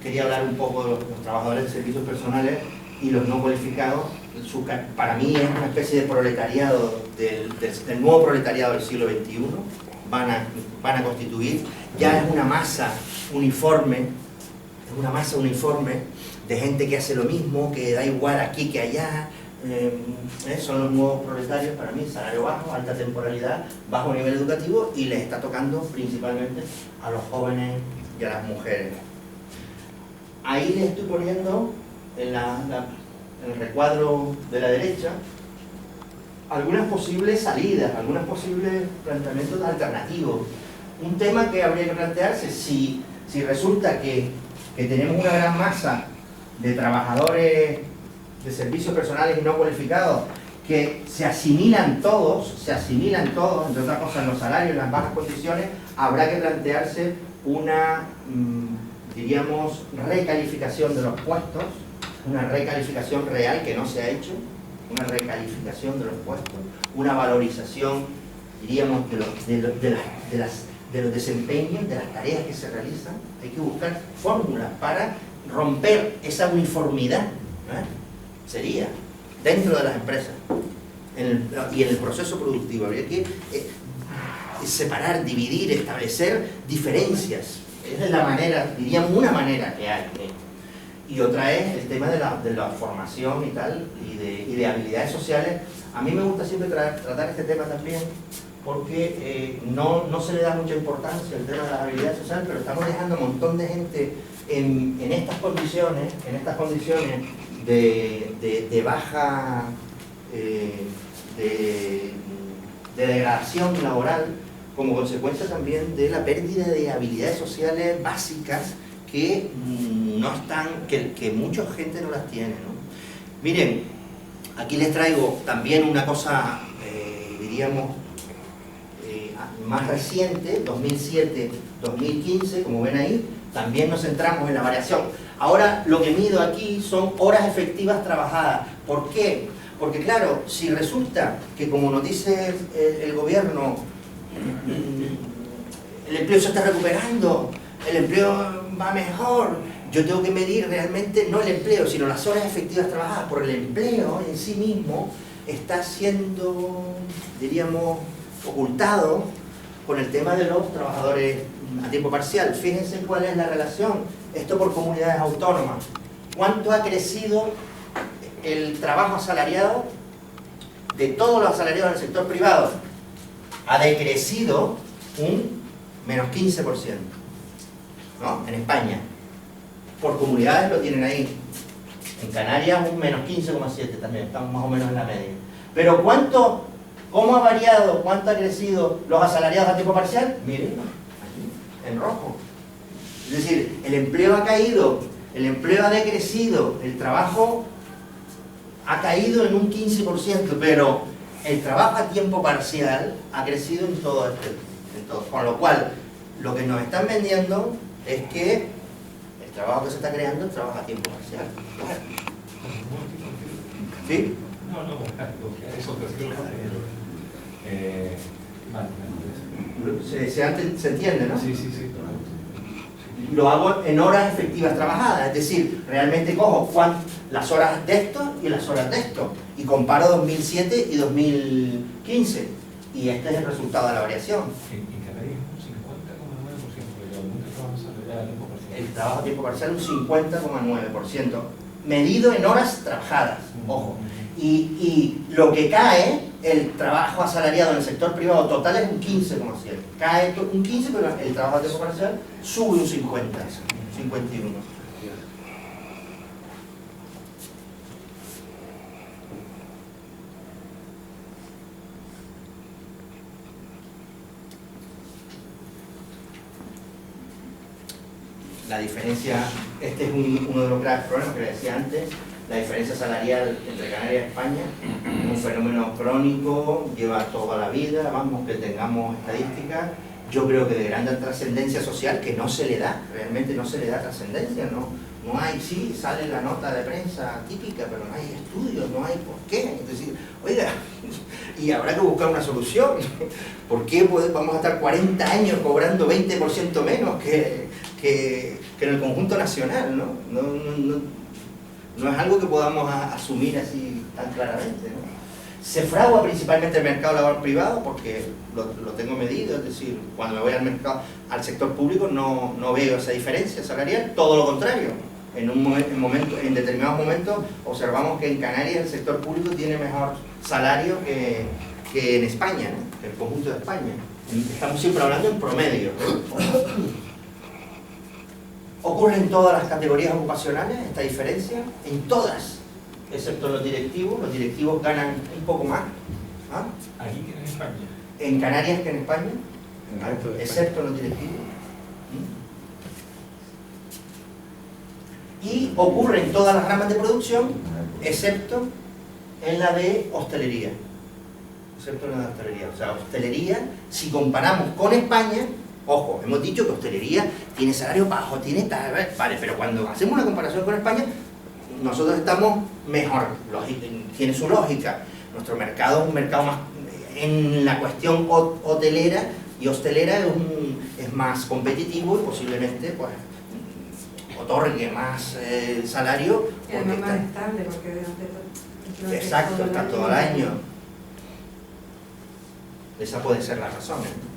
quería hablar un poco de los trabajadores de servicios personales y los no cualificados. Para mí es una especie de proletariado, del nuevo proletariado del siglo XXI. Van a constituir, ya es una masa uniforme, de gente que hace lo mismo, que da igual aquí que allá. Son los nuevos proletarios para mí, salario bajo, alta temporalidad, bajo nivel educativo, y les está tocando principalmente a los jóvenes y a las mujeres. Ahí les estoy poniendo en el recuadro de la derecha algunas posibles salidas, algunos posibles planteamientos alternativos. Un tema que habría que plantearse si resulta que tenemos una gran masa de trabajadores de servicios personales y no cualificados que se asimilan todos, entre otras cosas en los salarios, en las bajas condiciones. Habrá que plantearse una, diríamos, recalificación de los puestos, una recalificación real que no se ha hecho, una recalificación de los puestos, una valorización, diríamos, de los desempeños, de las tareas que se realizan. Hay que buscar fórmulas para romper esa uniformidad, sería, dentro de las empresas y en el proceso productivo. Habría que separar, dividir, establecer diferencias. Esa es la manera, diríamos, una manera que hay. Y otra es el tema de la formación y tal, y de habilidades sociales. A mí me gusta siempre tratar este tema también, porque no se le da mucha importancia al tema de la habilidad social, pero estamos dejando un montón de gente en estas condiciones de baja, de degradación laboral, como consecuencia también de la pérdida de habilidades sociales básicas que no están, que mucha gente no las tiene, ¿no? Miren, aquí les traigo también una cosa, diríamos, más reciente, 2007-2015, como ven ahí, también nos centramos en la variación. Ahora lo que mido aquí son horas efectivas trabajadas. ¿Por qué? Porque claro, si resulta que, como nos dice el gobierno, el empleo se está recuperando, el empleo va mejor, yo tengo que medir realmente no el empleo, sino las horas efectivas trabajadas, por el empleo en sí mismo está siendo, diríamos, ocultado con el tema de los trabajadores a tiempo parcial. Fíjense cuál es la relación, esto por comunidades autónomas. ¿Cuánto ha crecido el trabajo asalariado de todos los asalariados del sector privado? Ha decrecido un menos 15%, ¿no? En España. Por comunidades lo tienen ahí. En Canarias un menos 15,7 también, estamos más o menos en la media. Pero ¿cómo ha variado, cuánto ha crecido los asalariados a tiempo parcial? Miren, en rojo. Es decir, el empleo ha caído, el empleo ha decrecido, el trabajo ha caído en un 15%, pero el trabajo a tiempo parcial ha crecido en todo. Con lo cual, lo que nos están vendiendo es que el trabajo que se está creando es trabajo a tiempo parcial. ¿Sí? No, eso Se entiende, ¿no? Sí. Lo hago en horas efectivas trabajadas, es decir, realmente cojo las horas de esto y las horas de esto, y comparo 2007 y 2015, y este es el resultado de la variación. En Canarias un 50,9%, El trabajo a tiempo parcial un 50,9%, medido en horas trabajadas, ojo. Y lo que cae, el trabajo asalariado en el sector privado total es un 15,7. Cae un 15, pero el trabajo a tiempo parcial sube un 50, 51. La diferencia, este es uno de los graves problemas que les decía antes. La diferencia salarial entre Canarias y España es un fenómeno crónico, lleva toda la vida, vamos, que tengamos estadísticas, yo creo que de gran trascendencia social, que no se le da, realmente no se le da trascendencia, no hay, sí, sale la nota de prensa típica, pero no hay estudios, no hay por qué. Es decir, oiga, y habrá que buscar una solución. ¿Por qué vamos a estar 40 años cobrando 20% menos que en el conjunto nacional, ¿no? No es algo que podamos asumir así tan claramente, ¿no? Se fragua principalmente el mercado laboral privado porque lo tengo medido, es decir, cuando me voy al sector público no veo esa diferencia salarial, todo lo contrario. En determinados momentos observamos que en Canarias el sector público tiene mejor salario que en España, ¿no? El conjunto de España. Estamos siempre hablando en promedio, ¿no? Ocurre en todas las categorías ocupacionales esta diferencia, en todas, excepto los directivos ganan un poco más. ¿Ah? Aquí que en España. En Canarias que en España, excepto los directivos. Y ocurre en todas las ramas de producción, excepto en la de hostelería. Excepto en la de hostelería. O sea, hostelería, si comparamos con España, ojo, hemos dicho que hostelería tiene salario bajo, tiene tal, vale, pero cuando hacemos una comparación con España, nosotros estamos mejor, tiene su lógica. Nuestro mercado es un mercado más, en la cuestión hotelera y hostelera es más competitivo y posiblemente pues otorgue más salario. Y además más estable, porque exacto, está todo el año. Esa puede ser la razón, ¿eh?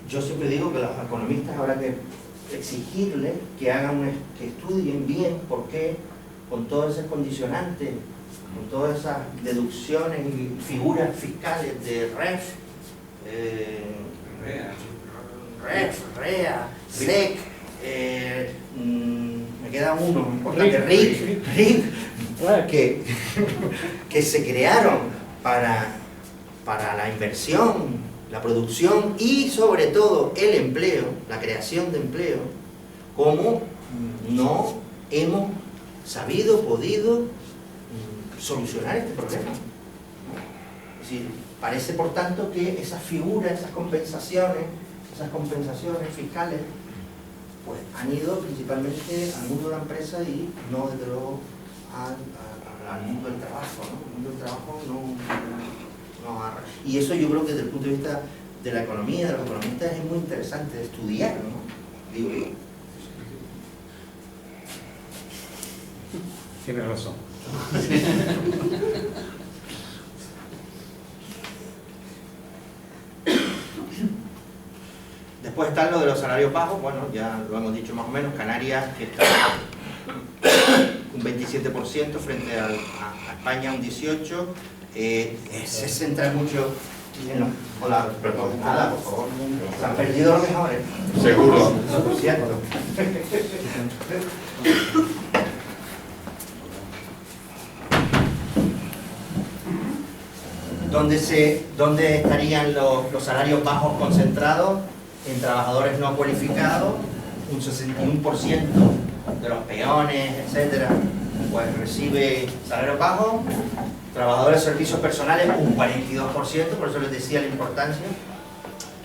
Yo siempre digo que los economistas habrá que exigirles que hagan que estudien bien por qué con todos esos condicionantes con todas esas deducciones y figuras fiscales de REF, REA, SEC, me queda uno importante, RIC, que se crearon para la inversión, la producción y sobre todo el empleo, la creación de empleo, como no hemos sabido, podido solucionar este problema. Es decir, parece por tanto que esas figuras, esas compensaciones fiscales, pues han ido principalmente al mundo de la empresa y no desde luego al mundo del trabajo, ¿no? El mundo del trabajo y eso yo creo que desde el punto de vista de la economía, de los economistas, es muy interesante de estudiar, ¿no? Digo yo. Tienes razón. Después está lo de los salarios bajos, bueno, ya lo hemos dicho más o menos, Canarias que está un 27% frente a España un 18%, se centra mucho en los... Hola, perdón, nada, por favor, se han perdido lo mejor, ¿eh? Seguro. Lo siento. ¿Dónde estarían los salarios bajos concentrados? En trabajadores no cualificados, un 61% de los peones, etcétera, pues recibe salarios bajos. Trabajadores de servicios personales, un 42%, por eso les decía la importancia.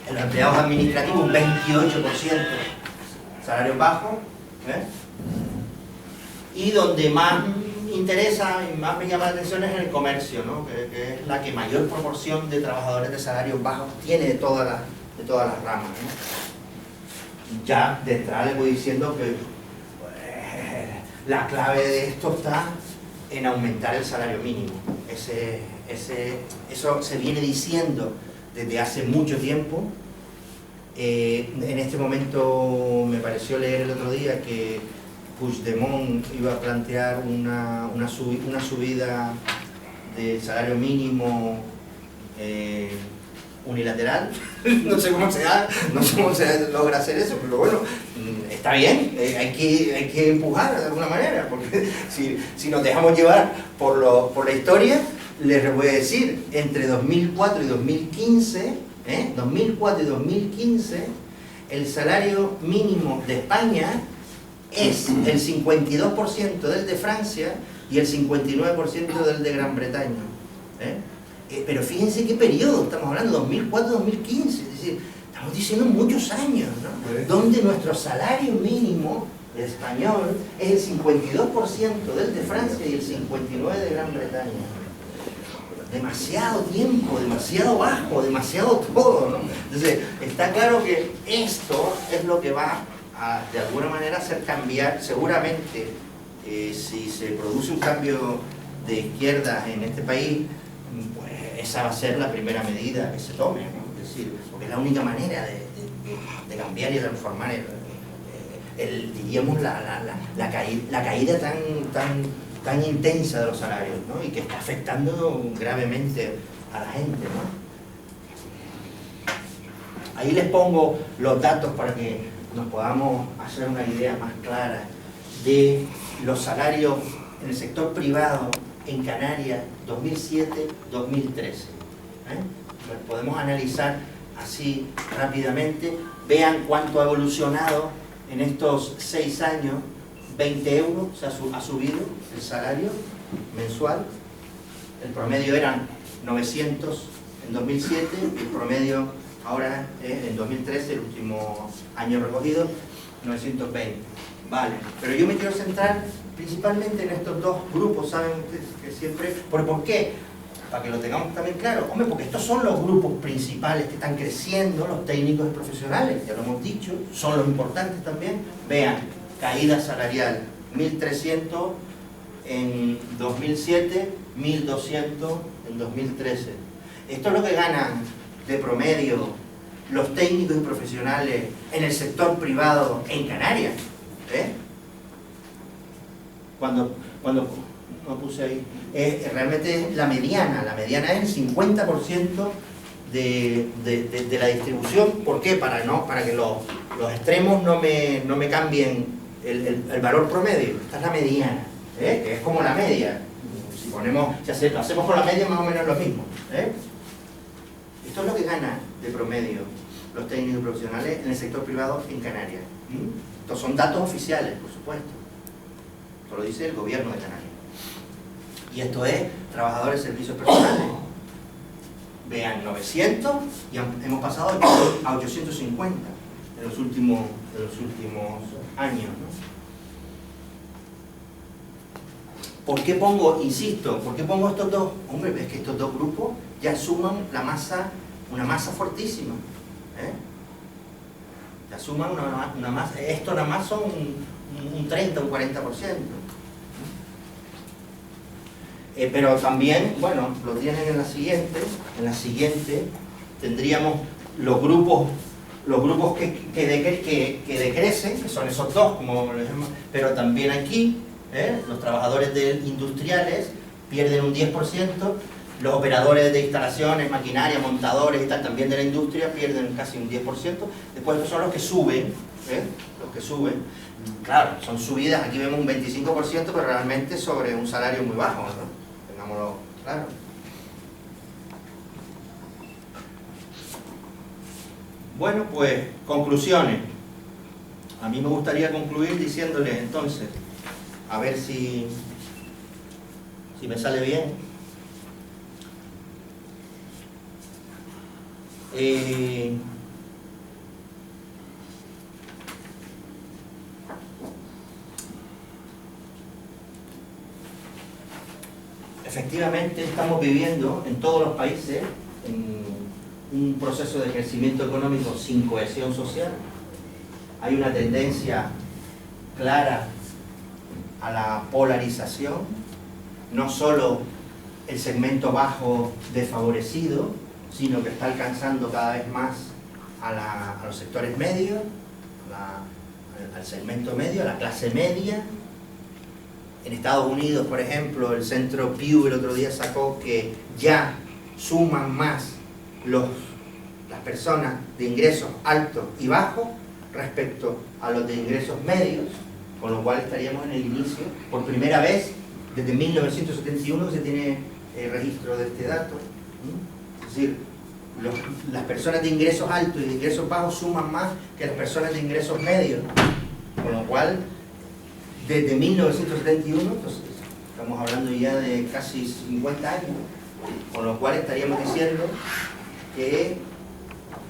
En los empleados administrativos, un 28% salarios bajos. Y donde más interesa y más me llama la atención es en el comercio, ¿no? que es la que mayor proporción de trabajadores de salarios bajos tiene de todas las ramas, ¿no? Ya de entrada les voy diciendo que la clave de esto está en aumentar el salario mínimo. Eso se viene diciendo desde hace mucho tiempo. En este momento me pareció leer el otro día que Puigdemont iba a plantear una subida del salario mínimo unilateral. No sé cómo se logra hacer eso, pero bueno, está bien, hay que empujar de alguna manera, porque si nos dejamos llevar por la historia, les voy a decir, entre 2004 y 2015, 2004 y 2015, el salario mínimo de España es el 52% del de Francia y el 59% del de Gran Bretaña. Pero fíjense qué periodo, estamos hablando 2004-2015, es decir, estamos diciendo muchos años, ¿no? Donde nuestro salario mínimo español es el 52% del de Francia y el 59% de Gran Bretaña. Demasiado tiempo, demasiado bajo, demasiado todo, ¿no? Entonces, está claro que esto es lo que va a, de alguna manera, hacer cambiar, seguramente, si se produce un cambio de izquierdas en este país, pues esa va a ser la primera medida que se tome, ¿no? Es decir, porque es la única manera de cambiar y transformar diríamos, la caída tan intensa de los salarios, ¿no? Y que está afectando gravemente a la gente, ¿no? Ahí les pongo los datos para que nos podamos hacer una idea más clara de los salarios en el sector privado en Canarias 2007-2013. Los podemos analizar así rápidamente. Vean cuánto ha evolucionado en estos 6 años. 20 euros ha subido el salario mensual. El promedio eran 900 en 2007 y el promedio ahora es en 2013, el último año recogido, 920. Vale, pero yo me quiero centrar principalmente en estos dos grupos, ¿saben ustedes? Que siempre... ¿Por qué? Para que lo tengamos también claro. Hombre, porque estos son los grupos principales que están creciendo, los técnicos y profesionales, ya lo hemos dicho, son los importantes también. Vean, caída salarial, 1.300 en 2007, 1.200 en 2013. Esto es lo que ganan de promedio los técnicos y profesionales en el sector privado en Canarias. Cuando no puse ahí. Realmente es la mediana es el 50% de la distribución. ¿Por qué? Para que los extremos no me cambien el valor promedio. Esta es la mediana, que es como la media. Si lo hacemos con la media, más o menos lo mismo. Esto es lo que gana de promedio los técnicos profesionales en el sector privado en Canarias. Estos son datos oficiales, por supuesto. Esto lo dice el gobierno de Canarias. Y esto es trabajadores de servicios personales. Vean, 900 y hemos pasado a 850 en los últimos años, ¿no? ¿Por qué pongo estos dos? Hombre, es que estos dos grupos ya suman una masa fortísima. Ya suman una masa. Esto nada más son un 30, un 40%. Pero también, bueno, lo tienen en la siguiente. En la siguiente tendríamos los grupos que decrecen, que son esos dos, pero también aquí, los trabajadores industriales pierden un 10%, los operadores de instalaciones, maquinaria, montadores y tal, también de la industria, pierden casi un 10%. Después estos son los que suben, los que suben. Claro, son subidas, aquí vemos un 25%, pero realmente sobre un salario muy bajo, ¿no? Tengámoslo claro. Bueno, pues, conclusiones. A mí me gustaría concluir diciéndoles, entonces, a ver si me sale bien. Efectivamente, estamos viviendo en todos los países un proceso de crecimiento económico sin cohesión social. Hay una tendencia clara a la polarización, no solo el segmento bajo desfavorecido, sino que está alcanzando cada vez más a los sectores medios, al segmento medio, a la clase media. En Estados Unidos, por ejemplo, el centro Pew el otro día sacó que ya suman más las personas de ingresos altos y bajos respecto a los de ingresos medios, con lo cual estaríamos en el inicio, por primera vez desde 1971 se tiene registro de este dato. Es decir, las personas de ingresos altos y de ingresos bajos suman más que las personas de ingresos medios, con lo cual desde 1971, entonces, estamos hablando ya de casi 50 años, con lo cual estaríamos diciendo que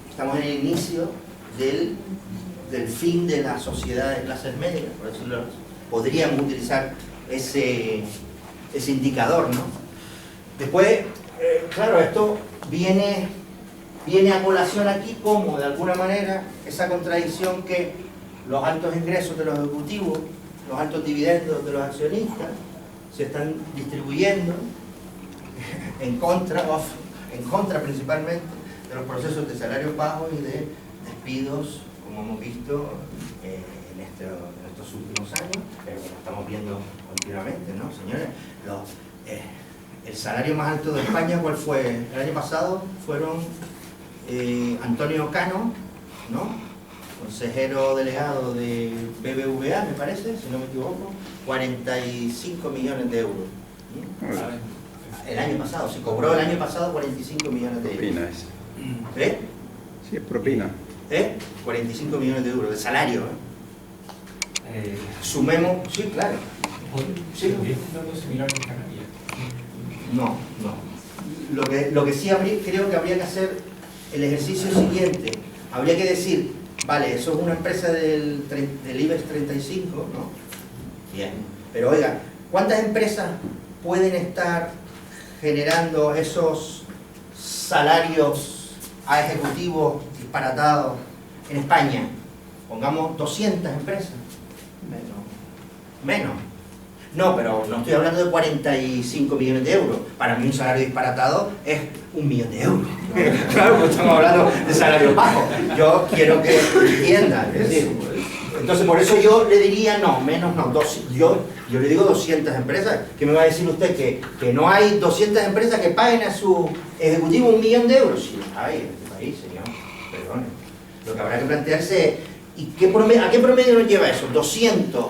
estamos en el inicio del fin de la sociedad de clases medias, por decirlo, podríamos utilizar ese indicador, ¿no? Después, claro, esto viene a colación aquí como, de alguna manera, esa contradicción que los altos ingresos de los ejecutivos, los altos dividendos de los accionistas se están distribuyendo en contra principalmente de los procesos de salarios bajos y de despidos, como hemos visto en estos últimos años, pero como estamos viendo continuamente, ¿no, señores? El salario más alto de España, ¿cuál fue? El año pasado fueron Antonio Cano, ¿no?, consejero delegado de BBVA, me parece, si no me equivoco, 45 millones de euros. El año pasado, se cobró el año pasado 45 millones de euros. Propina es. Sí, es propina. 45 millones de euros de salario. Sumemos, sí, claro. Sí, ¿es similar en Canarias? No. Lo que sí creo que habría que hacer el ejercicio siguiente. Habría que decir, vale, eso es una empresa del IBEX 35, ¿no? Bien. Pero oiga, ¿cuántas empresas pueden estar generando esos salarios a ejecutivos disparatados en España? Pongamos 200 empresas. Menos. No, pero no estoy hablando de 45 millones de euros. Para mí un salario disparatado es 1 millón de euros. Claro, pues estamos hablando de salarios bajos. Yo quiero que entiendan. Es decir, Entonces, por eso yo le diría no, menos no. Yo le digo 200 empresas. ¿Qué me va a decir usted? ¿Que no hay 200 empresas que paguen a su ejecutivo 1 millón de euros? Sí, hay en este país, señor. Perdone. Lo que habrá que plantearse es, ¿a qué promedio nos lleva eso? 200.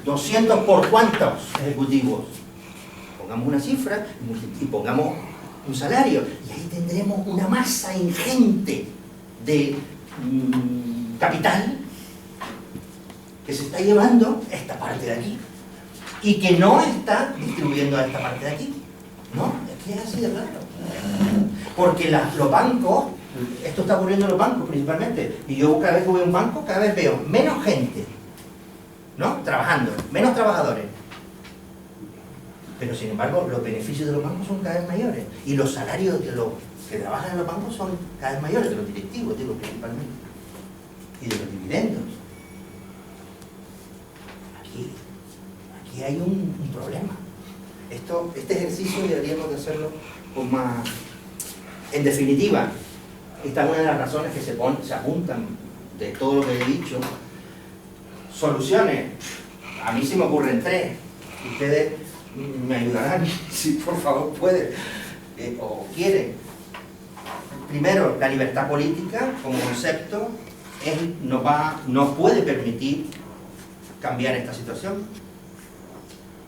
¿200 por cuántos ejecutivos? Pongamos una cifra y pongamos un salario. Y ahí tendremos una masa ingente de capital que se está llevando a esta parte de aquí y que no está distribuyendo a esta parte de aquí. No, es que es así de raro. Porque los bancos, esto está ocurriendo en los bancos principalmente, y yo cada vez que voy a un banco, cada vez veo menos gente, ¿no? Trabajando, menos trabajadores. Pero sin embargo, los beneficios de los bancos son cada vez mayores y los salarios de los que trabajan en los bancos son cada vez mayores, de los directivos, digo, principalmente, y de los dividendos. Aquí hay un problema. Este ejercicio deberíamos de hacerlo con más... En definitiva, esta es una de las razones que se apuntan de todo lo que he dicho. Soluciones, a mí se me ocurren 3. Ustedes me ayudarán, si por favor pueden o quieren. Primero, la libertad política como concepto no puede permitir cambiar esta situación.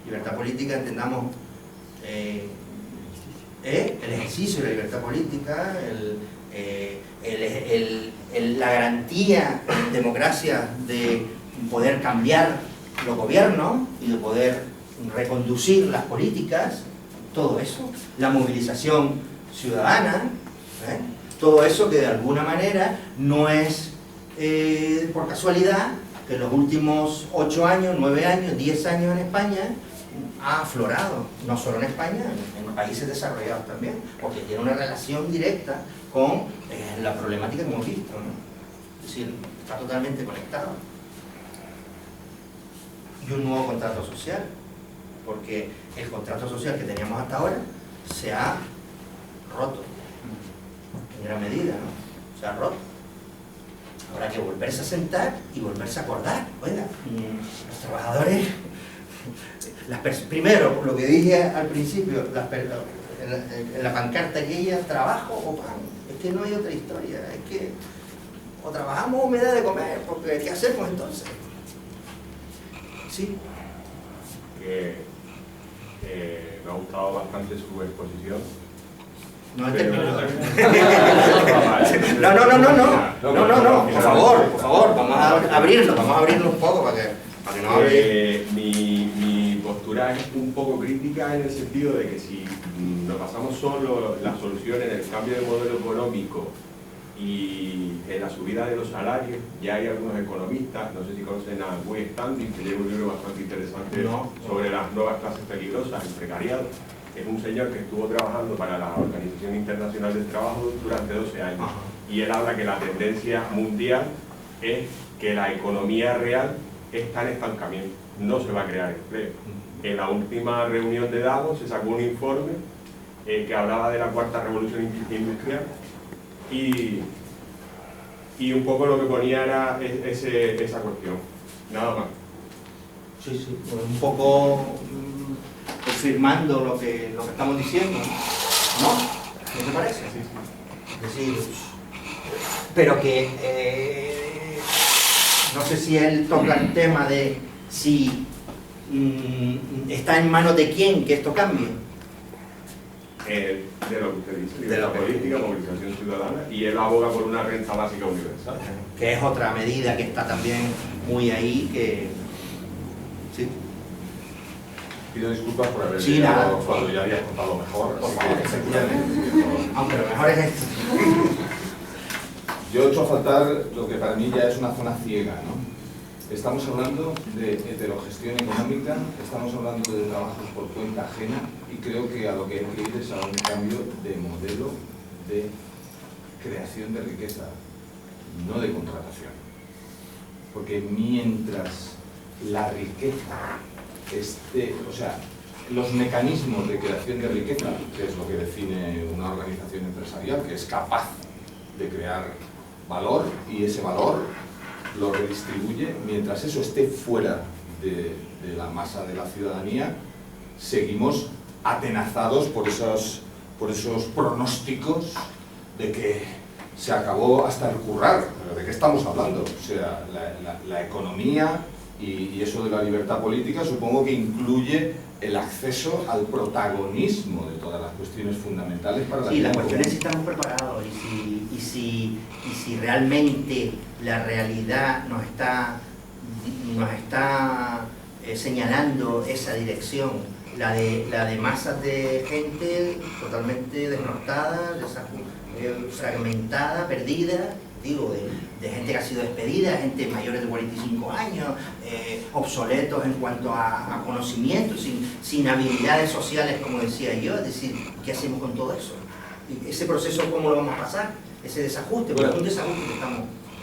Libertad política, entendamos, el ejercicio de la libertad política, la garantía en democracia de poder cambiar los gobiernos y de poder reconducir las políticas, todo eso, la movilización ciudadana, todo eso que de alguna manera no es por casualidad que en los últimos 8 años, 9 años, 10 años en España ha aflorado, no solo en España, en países desarrollados también, porque tiene una relación directa con la problemática que hemos visto, ¿no? Es decir, está totalmente conectado. Y un nuevo contrato social, porque el contrato social que teníamos hasta ahora se ha roto, en gran medida, ¿no? Se ha roto. Habrá que volverse a sentar y volverse a acordar. Oiga, los trabajadores, primero, lo que dije al principio, en la pancarta aquella, trabajo o pan. Es que no hay otra historia, es que o trabajamos o me da de comer, porque ¿qué hacemos entonces? Sí. Me ha gustado bastante su exposición. No he terminado. No, por favor, vamos a abrirlo un poco para que no hable. Mi postura es un poco crítica en el sentido de que si nos basamos solo la solución en el cambio de modelo económico y en la subida de los salarios, ya hay algunos economistas, no sé si conocen a Guy Standing, que lleva un libro bastante interesante sobre las nuevas clases peligrosas, el precariado. Es un señor que estuvo trabajando para la Organización Internacional del Trabajo durante 12 años. Y él habla que la tendencia mundial es que la economía real está en estancamiento, no se va a crear empleo. En la última reunión de Davos se sacó un informe que hablaba de la cuarta revolución industrial y un poco lo que ponía era esa cuestión, nada más. Sí, un poco confirmando lo que estamos diciendo, ¿no? ¿Qué te parece? Es decir, pero que no sé si él toca el tema de si está en manos de quién que esto cambie. De lo que usted dice, libertad política, movilización ciudadana, y él aboga por una renta básica universal. Que es otra medida que está también muy ahí, que... ¿Sí? Pido disculpas por haber sí, llegado cuando ya había contado mejor. Por favor, efectivamente. Aunque lo mejor es esto. Yo he hecho faltar lo que para mí ya es una zona ciega, ¿no? Estamos hablando de heterogestión económica, estamos hablando de trabajos por cuenta ajena y creo que a lo que hay que ir es a un cambio de modelo de creación de riqueza, no de contratación. Porque mientras la riqueza o sea, los mecanismos de creación de riqueza, que es lo que define una organización empresarial, que es capaz de crear valor y ese valor lo redistribuye, mientras eso esté fuera de la masa de la ciudadanía, seguimos atenazados por esos pronósticos de que se acabó hasta el currar. ¿Pero de qué estamos hablando? O sea, la economía y eso de la libertad política supongo que incluye el acceso al protagonismo de todas las cuestiones fundamentales para la vida. Sí, la cuestión es si estamos preparados y si realmente la realidad nos está señalando esa dirección, la de masas de gente totalmente desnortada, fragmentada, perdida, digo, de gente que ha sido despedida, gente mayores de 45 años, obsoletos en cuanto a conocimientos, sin habilidades sociales, como decía yo. Es decir, ¿qué hacemos con todo eso? ¿Y ese proceso cómo lo vamos a pasar? Ese desajuste, porque es un desajuste que estamos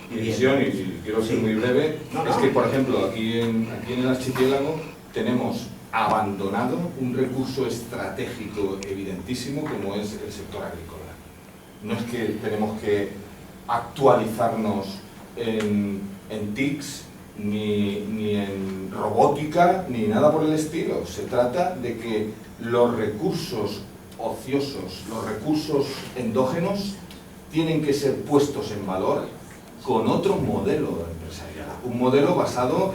Mi visión, y quiero ser muy breve, es que, por ejemplo, aquí en el archipiélago tenemos abandonado un recurso estratégico evidentísimo como es el sector agrícola. No es que tenemos que actualizarnos en TICs, ni en robótica, ni nada por el estilo. Se trata de que los recursos ociosos, los recursos endógenos, tienen que ser puestos en valor con otro modelo empresarial. Un modelo basado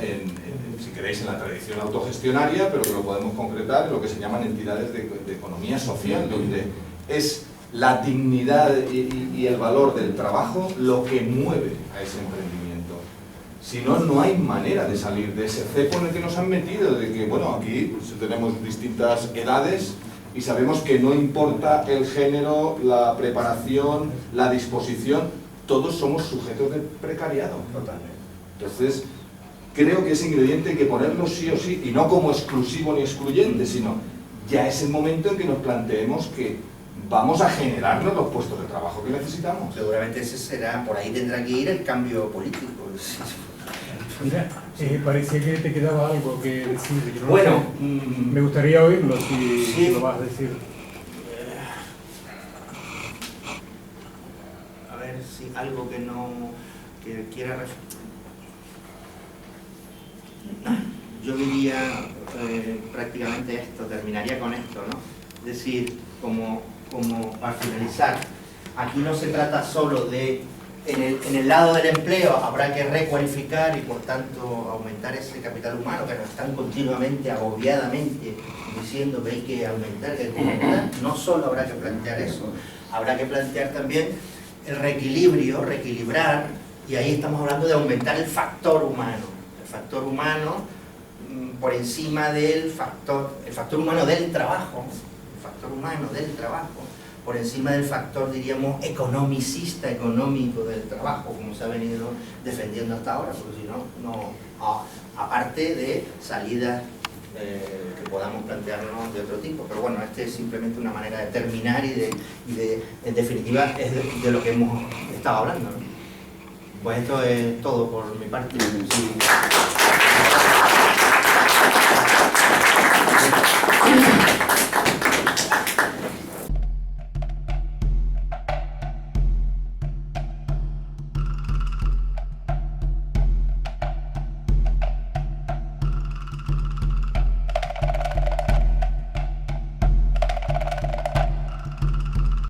si queréis, en la tradición autogestionaria, pero que lo podemos concretar en lo que se llaman entidades de economía social, donde es la dignidad y el valor del trabajo lo que mueve a ese emprendimiento. Si no, no hay manera de salir de ese cepo en el que nos han metido, de que, bueno, aquí pues, tenemos distintas edades y sabemos que no importa el género, la preparación, la disposición, todos somos sujetos de precariado. Totalmente. Entonces, creo que ese ingrediente hay que ponerlo sí o sí, y no como exclusivo ni excluyente, sino ya es el momento en que nos planteemos que vamos a generarnos los puestos de trabajo que necesitamos. Seguramente ese será, por ahí tendrá que ir el cambio político. Andrea, parecía que te quedaba algo que decir. Yo no Bueno, sé. Me gustaría oírlo si lo vas a decir. A ver si algo que quiera yo diría prácticamente esto, terminaría con esto, ¿no? Es decir, como para finalizar, aquí no se trata solo de, en el lado del empleo habrá que recualificar y por tanto aumentar ese capital humano que nos están continuamente, agobiadamente diciendo que hay que aumentar, que hay que aumentar. No solo habrá que plantear eso, habrá que plantear también el reequilibrar, y ahí estamos hablando de aumentar el factor humano por encima del factor humano del trabajo, por encima del factor, diríamos, economicista, económico del trabajo, como se ha venido defendiendo hasta ahora, porque si no, aparte de salidas que podamos plantearnos de otro tipo. Pero bueno, este es simplemente una manera de terminar y en definitiva, es de lo que hemos estado hablando, ¿no? Pues esto es todo por mi parte. Sí.